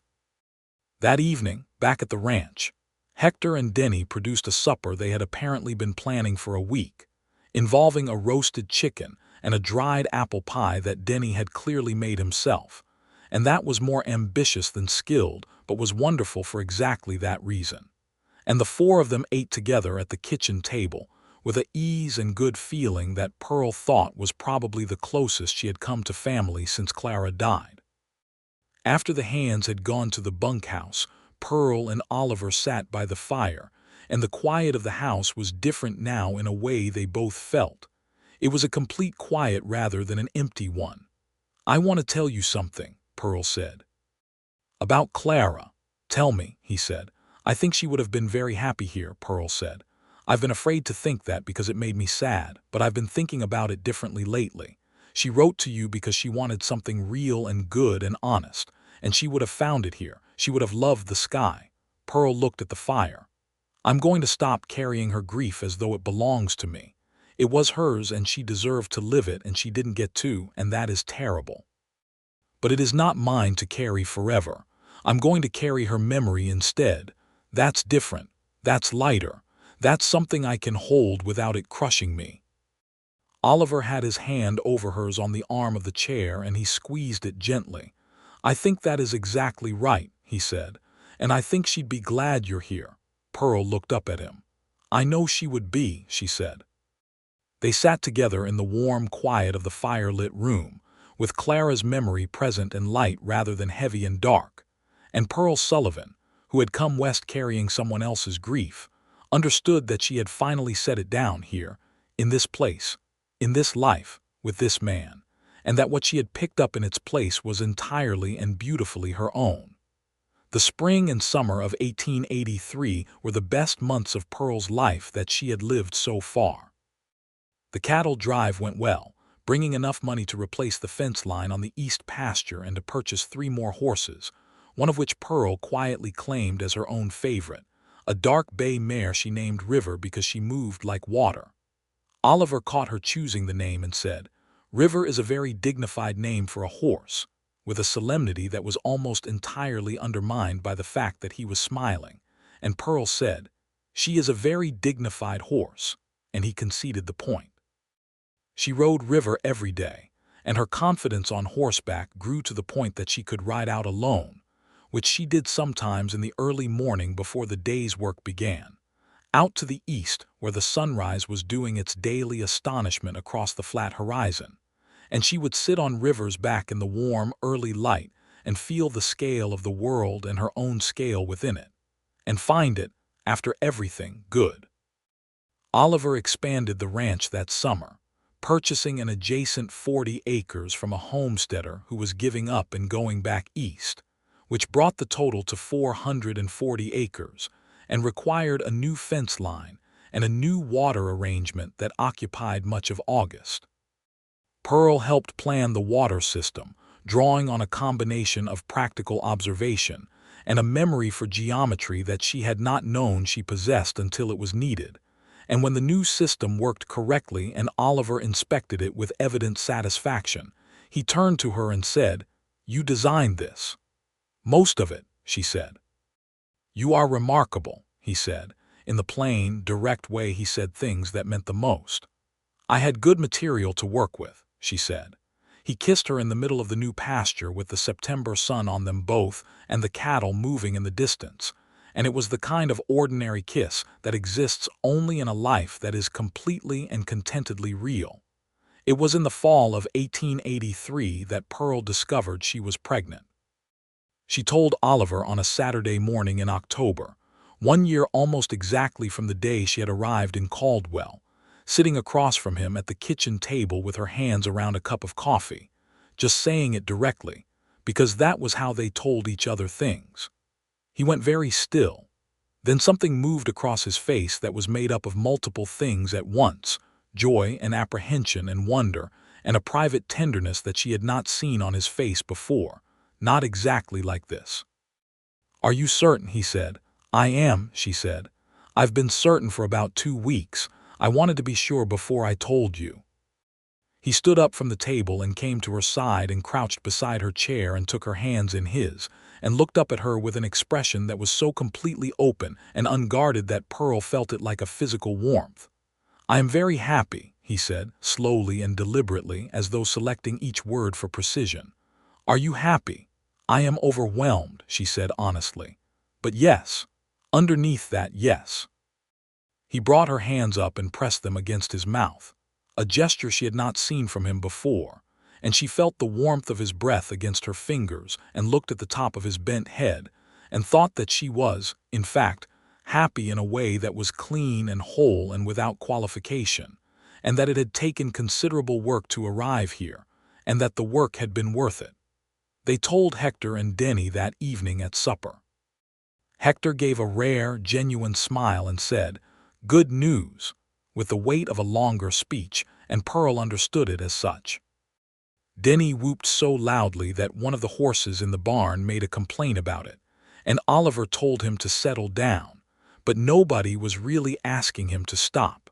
That evening, back at the ranch, Hector and Denny produced a supper they had apparently been planning for a week, involving a roasted chicken and a dried apple pie that Denny had clearly made himself, and that was more ambitious than skilled, but was wonderful for exactly that reason. And the four of them ate together at the kitchen table, with an ease and good feeling that Pearl thought was probably the closest she had come to family since Clara died. After the hands had gone to the bunkhouse, Pearl and Oliver sat by the fire, and the quiet of the house was different now in a way they both felt. It was a complete quiet rather than an empty one. "I want to tell you something," Pearl said. "About Clara." "Tell me," he said. "I think she would have been very happy here," Pearl said. "I've been afraid to think that because it made me sad, but I've been thinking about it differently lately. She wrote to you because she wanted something real and good and honest, and she would have found it here. She would have loved the sky." Pearl looked at the fire. "I'm going to stop carrying her grief as though it belongs to me. It was hers and she deserved to live it and she didn't get to, and that is terrible. But it is not mine to carry forever. I'm going to carry her memory instead. That's different. That's lighter. That's something I can hold without it crushing me." Oliver had his hand over hers on the arm of the chair and he squeezed it gently. "I think that is exactly right," he said, "and I think she'd be glad you're here." Pearl looked up at him. "I know she would be," she said. They sat together in the warm quiet of the fire-lit room, with Clara's memory present and light rather than heavy and dark, and Pearl Sullivan, who had come west carrying someone else's grief, understood that she had finally set it down here, in this place, in this life, with this man, and that what she had picked up in its place was entirely and beautifully her own. The spring and summer of 1883 were the best months of Pearl's life that she had lived so far. The cattle drive went well, bringing enough money to replace the fence line on the east pasture and to purchase 3 more horses, one of which Pearl quietly claimed as her own favorite, a dark bay mare she named River because she moved like water. Oliver caught her choosing the name and said, "River is a very dignified name for a horse," with a solemnity that was almost entirely undermined by the fact that he was smiling, and Pearl said, "She is a very dignified horse," and he conceded the point. She rode River every day, and her confidence on horseback grew to the point that she could ride out alone, which she did sometimes in the early morning before the day's work began, out to the east where the sunrise was doing its daily astonishment across the flat horizon, and she would sit on River's back in the warm, early light and feel the scale of the world and her own scale within it, and find it, after everything, good. Oliver expanded the ranch that summer, purchasing an adjacent 40 acres from a homesteader who was giving up and going back east, which brought the total to 440 acres and required a new fence line and a new water arrangement that occupied much of August. Pearl helped plan the water system, drawing on a combination of practical observation and a memory for geometry that she had not known she possessed until it was needed. And when the new system worked correctly and Oliver inspected it with evident satisfaction, he turned to her and said, "You designed this." "Most of it," she said. "You are remarkable," he said, in the plain, direct way he said things that meant the most. "I had good material to work with," she said. He kissed her in the middle of the new pasture with the September sun on them both and the cattle moving in the distance, and it was the kind of ordinary kiss that exists only in a life that is completely and contentedly real. It was in the fall of 1883 that Pearl discovered she was pregnant. She told Oliver on a Saturday morning in October, 1 year almost exactly from the day she had arrived in Caldwell, sitting across from him at the kitchen table with her hands around a cup of coffee, just saying it directly, because that was how they told each other things. He went very still. Then something moved across his face that was made up of multiple things at once, joy and apprehension and wonder, and a private tenderness that she had not seen on his face before, not exactly like this. "Are you certain?" he said. "I am," she said. "I've been certain for about 2 weeks. I wanted to be sure before I told you." He stood up from the table and came to her side and crouched beside her chair and took her hands in his, and looked up at her with an expression that was so completely open and unguarded that Pearl felt it like a physical warmth. "I am very happy," he said, slowly and deliberately, as though selecting each word for precision. "Are you happy?" "I am overwhelmed," she said honestly. "But yes. Underneath that, yes." He brought her hands up and pressed them against his mouth, a gesture she had not seen from him before, and she felt the warmth of his breath against her fingers and looked at the top of his bent head and thought that she was, in fact, happy in a way that was clean and whole and without qualification, and that it had taken considerable work to arrive here, and that the work had been worth it. They told Hector and Denny that evening at supper. Hector gave a rare, genuine smile and said, "Good news," with the weight of a longer speech, and Pearl understood it as such. Denny whooped so loudly that one of the horses in the barn made a complaint about it, and Oliver told him to settle down, but nobody was really asking him to stop.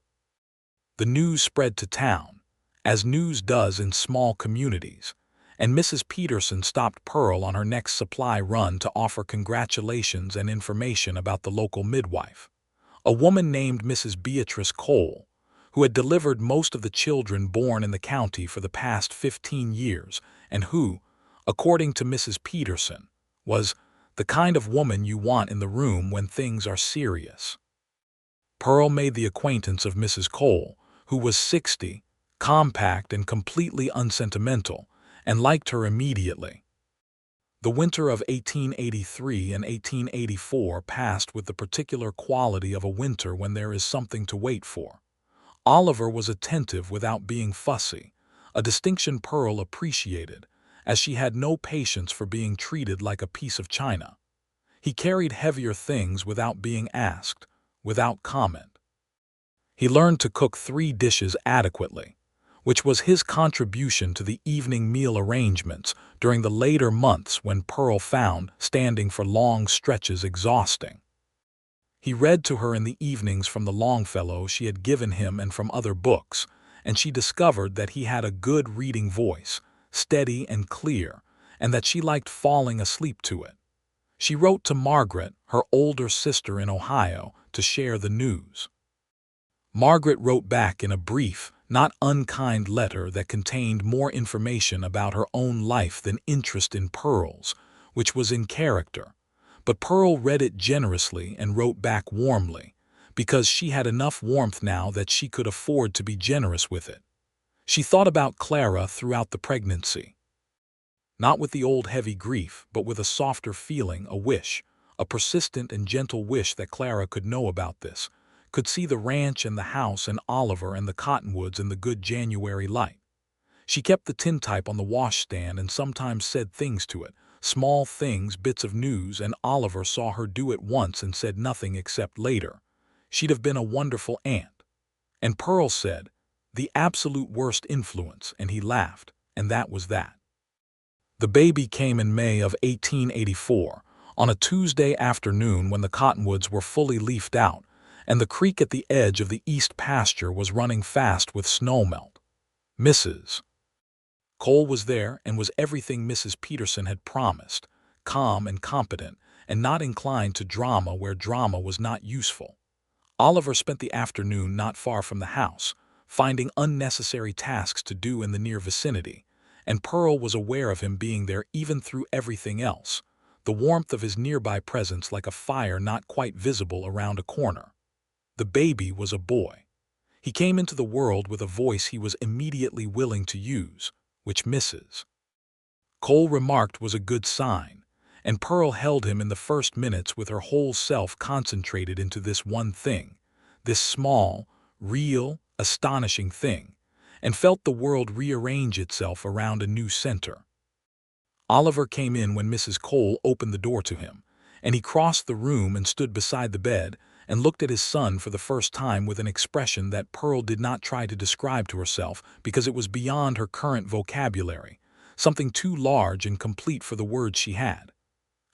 The news spread to town, as news does in small communities, and Mrs. Peterson stopped Pearl on her next supply run to offer congratulations and information about the local midwife, a woman named Mrs. Beatrice Cole, who had delivered most of the children born in the county for the past 15 years and who, according to Mrs. Peterson, was the kind of woman you want in the room when things are serious. Pearl made the acquaintance of Mrs. Cole, who was 60, compact and completely unsentimental, and liked her immediately. The winter of 1883 and 1884 passed with the particular quality of a winter when there is something to wait for. Oliver was attentive without being fussy, a distinction Pearl appreciated, as she had no patience for being treated like a piece of china. He carried heavier things without being asked, without comment. He learned to cook 3 dishes adequately, which was his contribution to the evening meal arrangements during the later months when Pearl found standing for long stretches exhausting. He read to her in the evenings from the Longfellow she had given him and from other books, and she discovered that he had a good reading voice, steady and clear, and that she liked falling asleep to it. She wrote to Margaret, her older sister in Ohio, to share the news. Margaret wrote back in a brief, not unkind letter that contained more information about her own life than interest in Pearl's, which was in character. But Pearl read it generously and wrote back warmly, because she had enough warmth now that she could afford to be generous with it. She thought about Clara throughout the pregnancy. Not with the old heavy grief, but with a softer feeling, a wish, a persistent and gentle wish that Clara could know about this, could see the ranch and the house and Oliver and the cottonwoods in the good January light. She kept the tintype on the washstand and sometimes said things to it, small things, bits of news, and Oliver saw her do it once and said nothing except later, "She'd have been a wonderful aunt." And Pearl said, "The absolute worst influence," and he laughed, and that was that. The baby came in May of 1884, on a Tuesday afternoon when the cottonwoods were fully leafed out, and the creek at the edge of the east pasture was running fast with snowmelt. Mrs. Cole was there and was everything Mrs. Peterson had promised, calm and competent, and not inclined to drama where drama was not useful. Oliver spent the afternoon not far from the house, finding unnecessary tasks to do in the near vicinity, and Pearl was aware of him being there even through everything else, the warmth of his nearby presence like a fire not quite visible around a corner. The baby was a boy. He came into the world with a voice he was immediately willing to use, which Mrs. Cole remarked was a good sign, and Pearl held him in the first minutes with her whole self concentrated into this one thing, this small, real, astonishing thing, and felt the world rearrange itself around a new center. Oliver came in when Mrs. Cole opened the door to him, and he crossed the room and stood beside the bed and looked at his son for the first time with an expression that Pearl did not try to describe to herself because it was beyond her current vocabulary, something too large and complete for the words she had.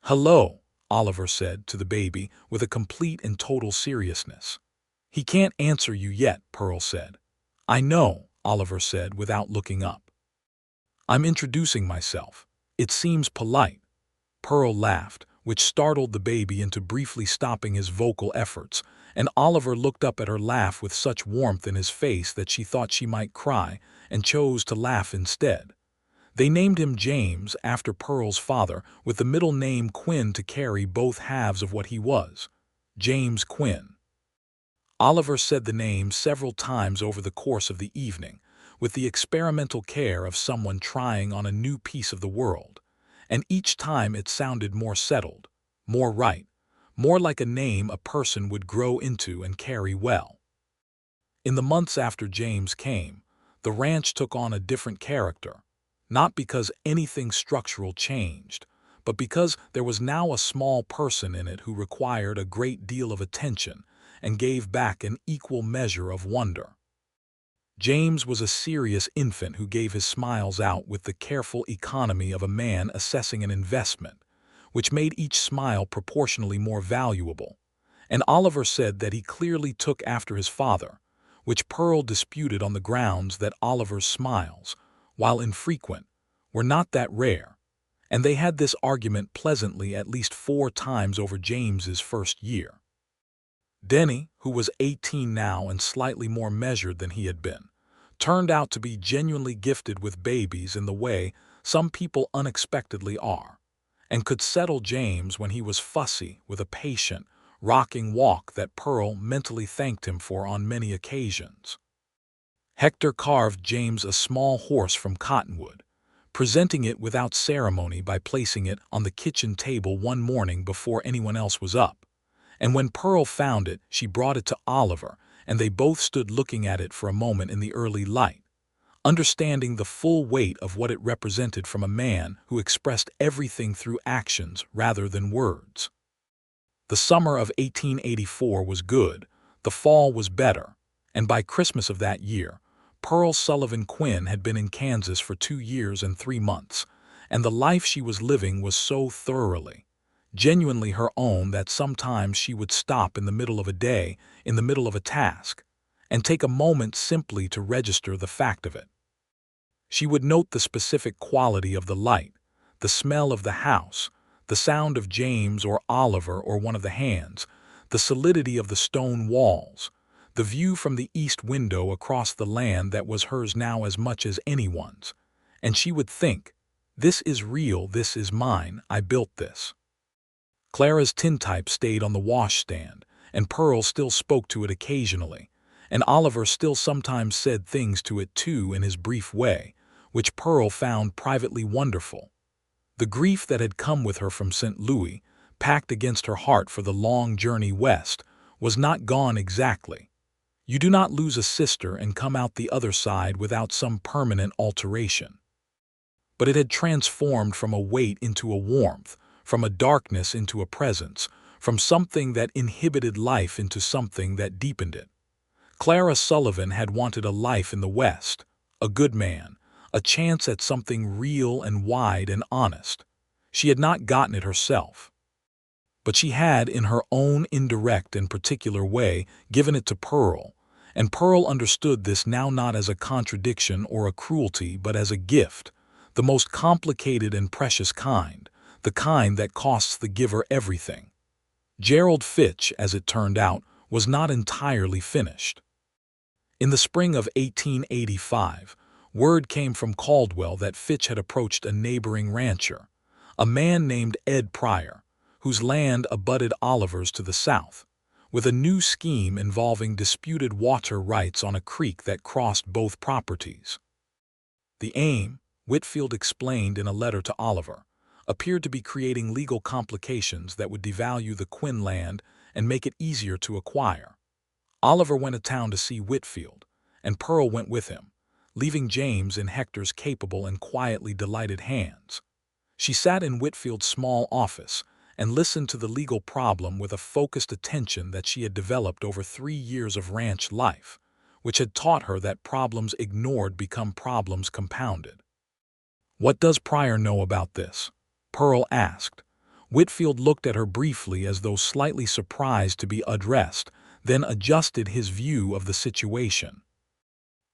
"Hello," Oliver said to the baby with a complete and total seriousness. "He can't answer you yet," Pearl said. "I know," Oliver said without looking up. "I'm introducing myself. It seems polite." Pearl laughed, which startled the baby into briefly stopping his vocal efforts, and Oliver looked up at her laugh with such warmth in his face that she thought she might cry and chose to laugh instead. They named him James after Pearl's father, with the middle name Quinn to carry both halves of what he was. James Quinn. Oliver said the name several times over the course of the evening, with the experimental care of someone trying on a new piece of the world, and each time it sounded more settled, more right, more like a name a person would grow into and carry well. In the months after James came, the ranch took on a different character, not because anything structural changed, but because there was now a small person in it who required a great deal of attention and gave back an equal measure of wonder. James was a serious infant who gave his smiles out with the careful economy of a man assessing an investment, which made each smile proportionally more valuable, and Oliver said that he clearly took after his father, which Pearl disputed on the grounds that Oliver's smiles, while infrequent, were not that rare, and they had this argument pleasantly at least 4 times over James's first year. Denny, who was 18 now and slightly more measured than he had been, turned out to be genuinely gifted with babies in the way some people unexpectedly are, and could settle James when he was fussy with a patient, rocking walk that Pearl mentally thanked him for on many occasions. Hector carved James a small horse from cottonwood, presenting it without ceremony by placing it on the kitchen table one morning before anyone else was up. And when Pearl found it, she brought it to Oliver, and they both stood looking at it for a moment in the early light, understanding the full weight of what it represented from a man who expressed everything through actions rather than words. The summer of 1884 was good, the fall was better, and by Christmas of that year, Pearl Sullivan Quinn had been in Kansas for 2 years and 3 months, and the life she was living was so thoroughly, genuinely her own that sometimes she would stop in the middle of a day, in the middle of a task, and take a moment simply to register the fact of it. She would note the specific quality of the light, the smell of the house, the sound of James or Oliver or one of the hands, the solidity of the stone walls, the view from the east window across the land that was hers now as much as anyone's, and she would think, "This is real, this is mine, I built this." Clara's tintype stayed on the washstand, and Pearl still spoke to it occasionally, and Oliver still sometimes said things to it too in his brief way, which Pearl found privately wonderful. The grief that had come with her from St. Louis, packed against her heart for the long journey west, was not gone exactly. You do not lose a sister and come out the other side without some permanent alteration. But it had transformed from a weight into a warmth, from a darkness into a presence, from something that inhibited life into something that deepened it. Clara Sullivan had wanted a life in the West, a good man, a chance at something real and wide and honest. She had not gotten it herself. But she had, in her own indirect and particular way, given it to Pearl, and Pearl understood this now not as a contradiction or a cruelty but as a gift, the most complicated and precious kind, the kind that costs the giver everything. Gerald Fitch, as it turned out, was not entirely finished. In the spring of 1885, word came from Caldwell that Fitch had approached a neighboring rancher, a man named Ed Pryor, whose land abutted Oliver's to the south, with a new scheme involving disputed water rights on a creek that crossed both properties. The aim, Whitfield explained in a letter to Oliver, appeared to be creating legal complications that would devalue the Quinn land and make it easier to acquire. Oliver went to town to see Whitfield, and Pearl went with him, leaving James in Hector's capable and quietly delighted hands. She sat in Whitfield's small office and listened to the legal problem with a focused attention that she had developed over 3 years of ranch life, which had taught her that problems ignored become problems compounded. "What does Pryor know about this?" Pearl asked. Whitfield looked at her briefly as though slightly surprised to be addressed, then adjusted his view of the situation.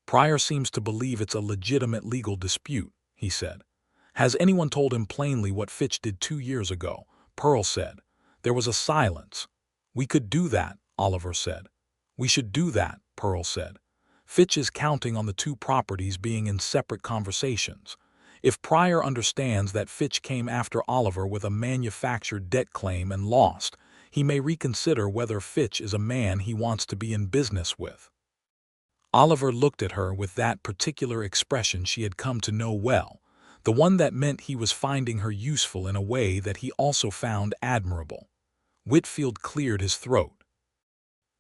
"Pryor seems to believe it's a legitimate legal dispute," he said. "Has anyone told him plainly what Fitch did 2 years ago?" Pearl said. There was a silence. "We could do that," Oliver said. "We should do that," Pearl said. "Fitch is counting on the 2 properties being in separate conversations. If Pryor understands that Fitch came after Oliver with a manufactured debt claim and lost, he may reconsider whether Fitch is a man he wants to be in business with." Oliver looked at her with that particular expression she had come to know well, the one that meant he was finding her useful in a way that he also found admirable. Whitfield cleared his throat.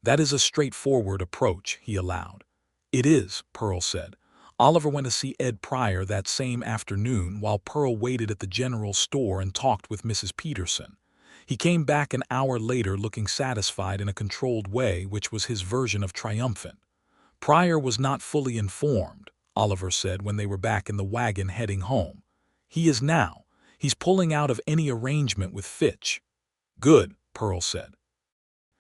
"That is a straightforward approach," he allowed. "It is," Pearl said. Oliver went to see Ed Pryor that same afternoon while Pearl waited at the general store and talked with Mrs. Peterson. He came back an hour later looking satisfied in a controlled way, which was his version of triumphant. "Pryor was not fully informed," Oliver said when they were back in the wagon heading home. "He is now. He's pulling out of any arrangement with Fitch." "Good," Pearl said.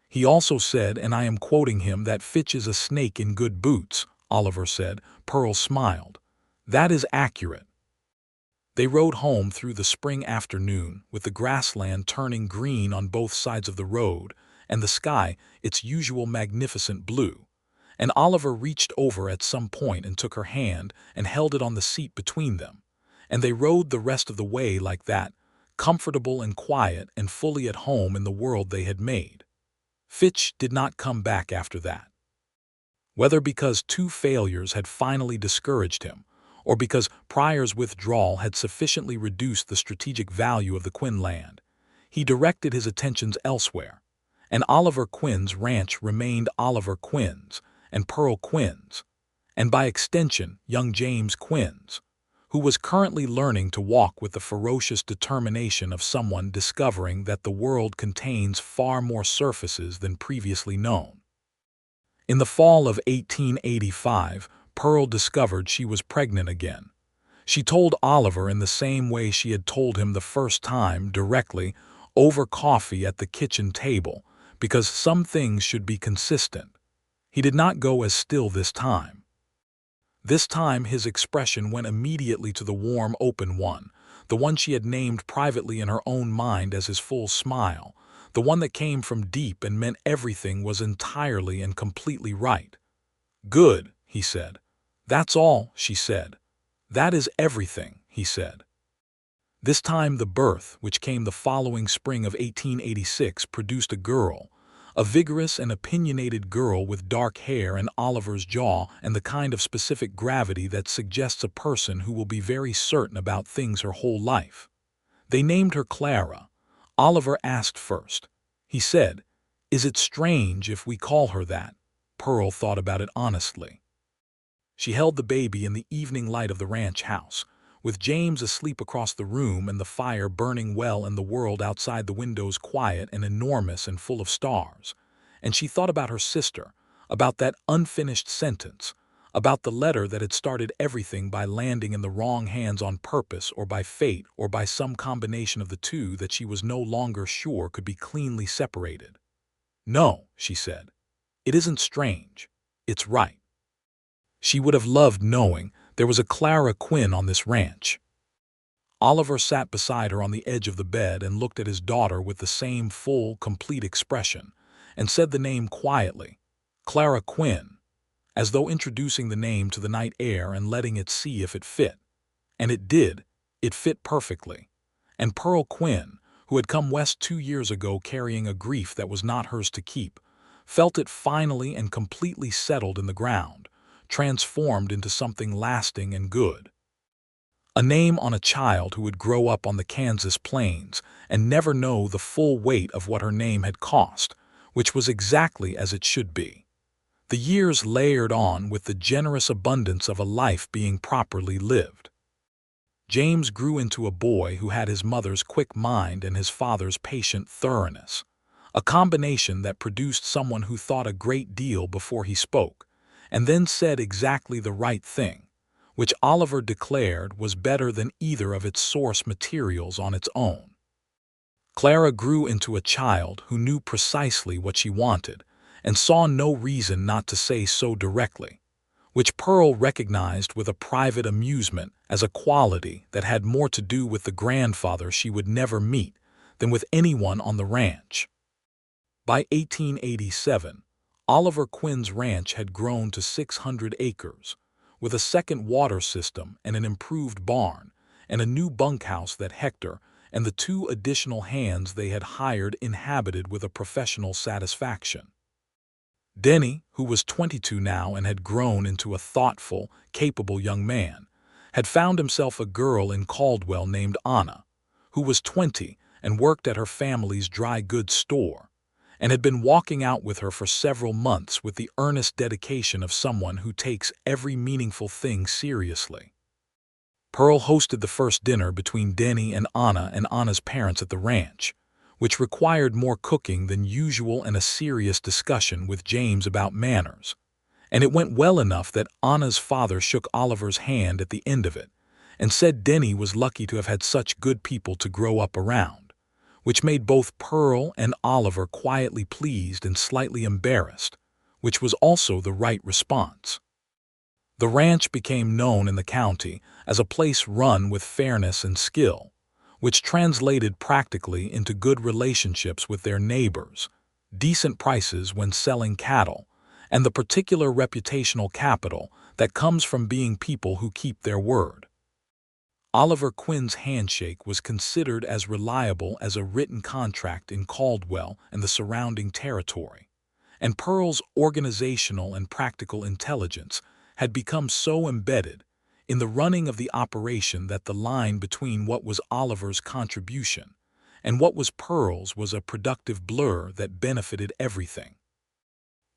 "He also said, and I am quoting him, that Fitch is a snake in good boots," Oliver said. Pearl smiled. "That is accurate." They rode home through the spring afternoon, with the grassland turning green on both sides of the road, and the sky its usual magnificent blue. And Oliver reached over at some point and took her hand and held it on the seat between them. And they rode the rest of the way like that, comfortable and quiet and fully at home in the world they had made. Fitch did not come back after that. Whether because 2 failures had finally discouraged him, or because Pryor's withdrawal had sufficiently reduced the strategic value of the Quinn land, he directed his attentions elsewhere, and Oliver Quinn's ranch remained Oliver Quinn's, and Pearl Quinn's, and by extension young James Quinn's, who was currently learning to walk with the ferocious determination of someone discovering that the world contains far more surfaces than previously known. In the fall of 1885, Pearl discovered she was pregnant again. She told Oliver in the same way she had told him the first time, directly, over coffee at the kitchen table, because some things should be consistent. He did not go as still this time. This time his expression went immediately to the warm, open one, the one she had named privately in her own mind as his full smile, the one that came from deep and meant everything was entirely and completely right. "Good," he said. "That's all," she said. "That is everything," he said. This time the birth, which came the following spring of 1886, produced a girl, a vigorous and opinionated girl with dark hair and Oliver's jaw and the kind of specific gravity that suggests a person who will be very certain about things her whole life. They named her Clara. Oliver asked first. He said, "Is it strange if we call her that?" Pearl thought about it honestly. She held the baby in the evening light of the ranch house, with James asleep across the room and the fire burning well and the world outside the windows quiet and enormous and full of stars. And she thought about her sister, about that unfinished sentence, about the letter that had started everything by landing in the wrong hands on purpose or by fate or by some combination of the two that she was no longer sure could be cleanly separated. "No," she said. "It isn't strange. It's right." She would have loved knowing there was a Clara Quinn on this ranch. Oliver sat beside her on the edge of the bed and looked at his daughter with the same full, complete expression, and said the name quietly, "Clara Quinn," as though introducing the name to the night air and letting it see if it fit. And it did. It fit perfectly. And Pearl Quinn, who had come west 2 years ago carrying a grief that was not hers to keep, felt it finally and completely settled in the ground, transformed into something lasting and good. A name on a child who would grow up on the Kansas plains and never know the full weight of what her name had cost, which was exactly as it should be. The years layered on with the generous abundance of a life being properly lived. James grew into a boy who had his mother's quick mind and his father's patient thoroughness, a combination that produced someone who thought a great deal before he spoke, and then said exactly the right thing, which Oliver declared was better than either of its source materials on its own. Clara grew into a child who knew precisely what she wanted and saw no reason not to say so directly, which Pearl recognized with a private amusement as a quality that had more to do with the grandfather she would never meet than with anyone on the ranch. By 1887, Oliver Quinn's ranch had grown to 600 acres, with a second water system and an improved barn, and a new bunkhouse that Hector and the 2 additional hands they had hired inhabited with a professional satisfaction. Denny, who was 22 now and had grown into a thoughtful, capable young man, had found himself a girl in Caldwell named Anna, who was 20 and worked at her family's dry goods store, and had been walking out with her for several months with the earnest dedication of someone who takes every meaningful thing seriously. Pearl hosted the first dinner between Denny and Anna's parents at the ranch, which required more cooking than usual and a serious discussion with James about manners, and it went well enough that Anna's father shook Oliver's hand at the end of it and said Denny was lucky to have had such good people to grow up around, which made both Pearl and Oliver quietly pleased and slightly embarrassed, which was also the right response. The ranch became known in the county as a place run with fairness and skill, which translated practically into good relationships with their neighbors, decent prices when selling cattle, and the particular reputational capital that comes from being people who keep their word. Oliver Quinn's handshake was considered as reliable as a written contract in Caldwell and the surrounding territory, and Pearl's organizational and practical intelligence had become so embedded in the running of the operation that the line between what was Oliver's contribution and what was Pearl's was a productive blur that benefited everything.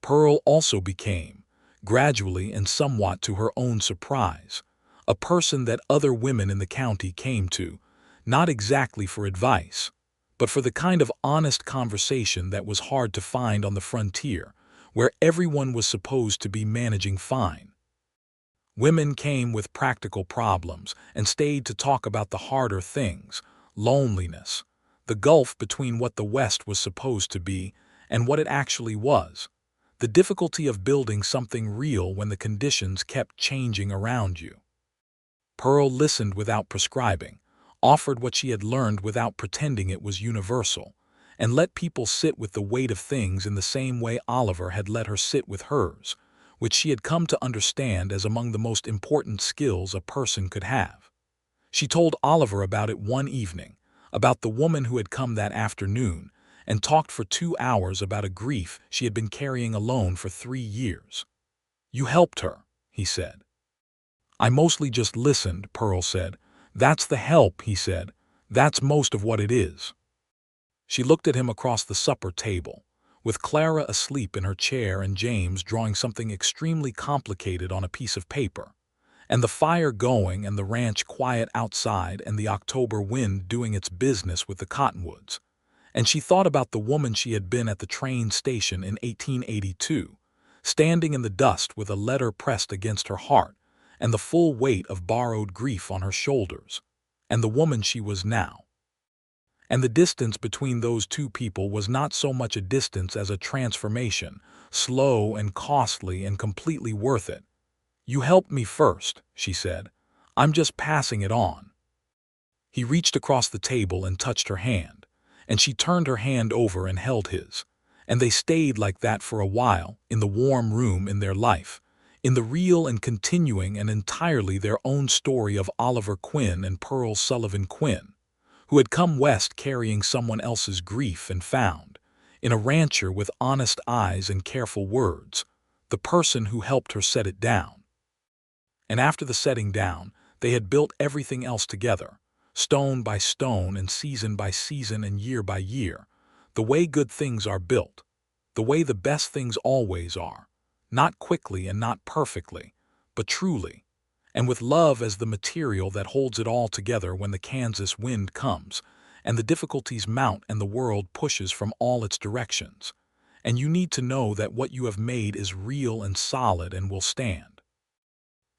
Pearl also became, gradually and somewhat to her own surprise, a person that other women in the county came to, not exactly for advice, but for the kind of honest conversation that was hard to find on the frontier, where everyone was supposed to be managing fine. Women came with practical problems and stayed to talk about the harder things, loneliness, the gulf between what the West was supposed to be and what it actually was, the difficulty of building something real when the conditions kept changing around you. Pearl listened without prescribing, offered what she had learned without pretending it was universal, and let people sit with the weight of things in the same way Oliver had let her sit with hers, which she had come to understand as among the most important skills a person could have. She told Oliver about it one evening, about the woman who had come that afternoon, and talked for 2 hours about a grief she had been carrying alone for 3 years. "You helped her," he said. "I mostly just listened," Pearl said. "That's the help," he said. "That's most of what it is." She looked at him across the supper table, with Clara asleep in her chair and James drawing something extremely complicated on a piece of paper, and the fire going and the ranch quiet outside and the October wind doing its business with the cottonwoods, and she thought about the woman she had been at the train station in 1882, standing in the dust with a letter pressed against her heart, and the full weight of borrowed grief on her shoulders, and the woman she was now. And the distance between those two people was not so much a distance as a transformation, slow and costly and completely worth it. "You helped me first," she said. "I'm just passing it on." He reached across the table and touched her hand, and she turned her hand over and held his, and they stayed like that for a while in the warm room in their life, in the real and continuing and entirely their own story of Oliver Quinn and Pearl Sullivan Quinn, who had come west carrying someone else's grief and found, in a rancher with honest eyes and careful words, the person who helped her set it down. And after the setting down, they had built everything else together, stone by stone and season by season and year by year, the way good things are built, the way the best things always are, not quickly and not perfectly, but truly, and with love as the material that holds it all together when the Kansas wind comes, and the difficulties mount and the world pushes from all its directions. And you need to know that what you have made is real and solid and will stand.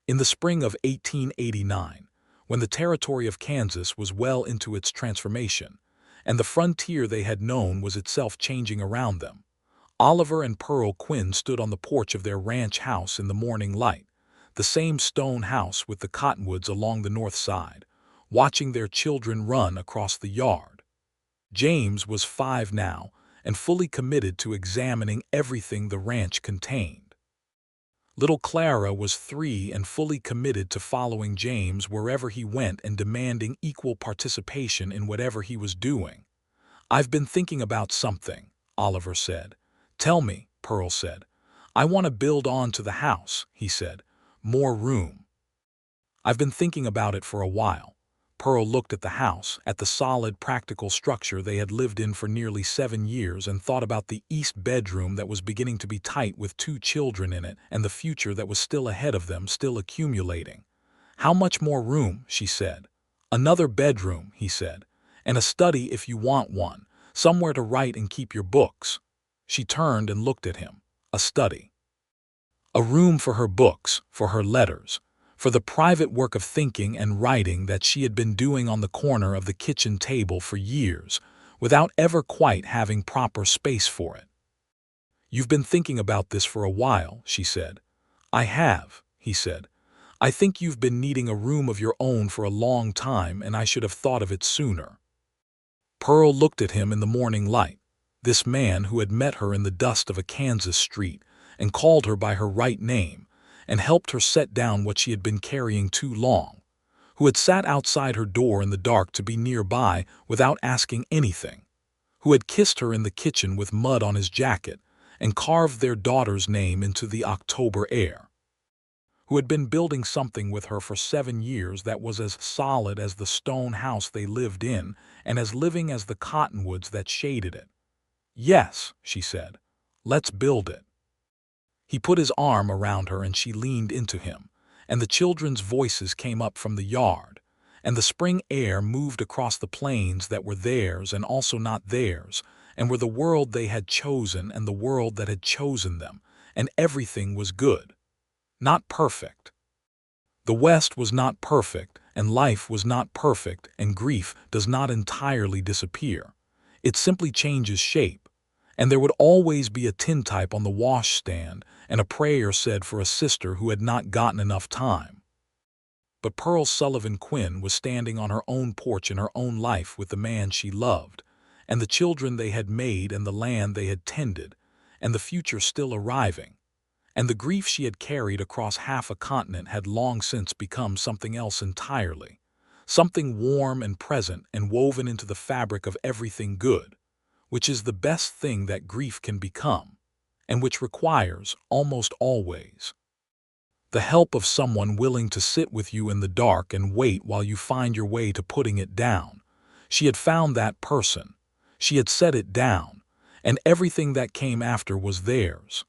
In the spring of 1889, when the territory of Kansas was well into its transformation, and the frontier they had known was itself changing around them, Oliver and Pearl Quinn stood on the porch of their ranch house in the morning light, the same stone house with the cottonwoods along the north side, watching their children run across the yard. James was 5 now and fully committed to examining everything the ranch contained. Little Clara was 3 and fully committed to following James wherever he went and demanding equal participation in whatever he was doing. "I've been thinking about something," Oliver said. "Tell me," Pearl said. "I want to build on to the house," he said. "More room." "I've been thinking about it for a while." Pearl looked at the house, at the solid, practical structure they had lived in for nearly 7 years, and thought about the east bedroom that was beginning to be tight with 2 children in it, and the future that was still ahead of them, still accumulating. "How much more room?" she said. "Another bedroom," he said, "and a study if you want one, somewhere to write and keep your books." She turned and looked at him. A study. A room for her books, for her letters, for the private work of thinking and writing that she had been doing on the corner of the kitchen table for years, without ever quite having proper space for it. "You've been thinking about this for a while," she said. "I have," he said. "I think you've been needing a room of your own for a long time, and I should have thought of it sooner." Pearl looked at him in the morning light, this man who had met her in the dust of a Kansas street and called her by her right name and helped her set down what she had been carrying too long, who had sat outside her door in the dark to be nearby without asking anything, who had kissed her in the kitchen with mud on his jacket and carved their daughter's name into the October air, who had been building something with her for 7 years that was as solid as the stone house they lived in and as living as the cottonwoods that shaded it. "Yes," she said, "let's build it." He put his arm around her and she leaned into him, and the children's voices came up from the yard, and the spring air moved across the plains that were theirs and also not theirs, and were the world they had chosen and the world that had chosen them, and everything was good. Not perfect. The West was not perfect, and life was not perfect, and grief does not entirely disappear. It simply changes shape, and there would always be a tintype on the washstand and a prayer said for a sister who had not gotten enough time. But Pearl Sullivan Quinn was standing on her own porch in her own life with the man she loved, and the children they had made and the land they had tended, and the future still arriving, and the grief she had carried across half a continent had long since become something else entirely, something warm and present and woven into the fabric of everything good, which is the best thing that grief can become, and which requires, almost always, the help of someone willing to sit with you in the dark and wait while you find your way to putting it down. She had found that person. She had set it down, and everything that came after was theirs.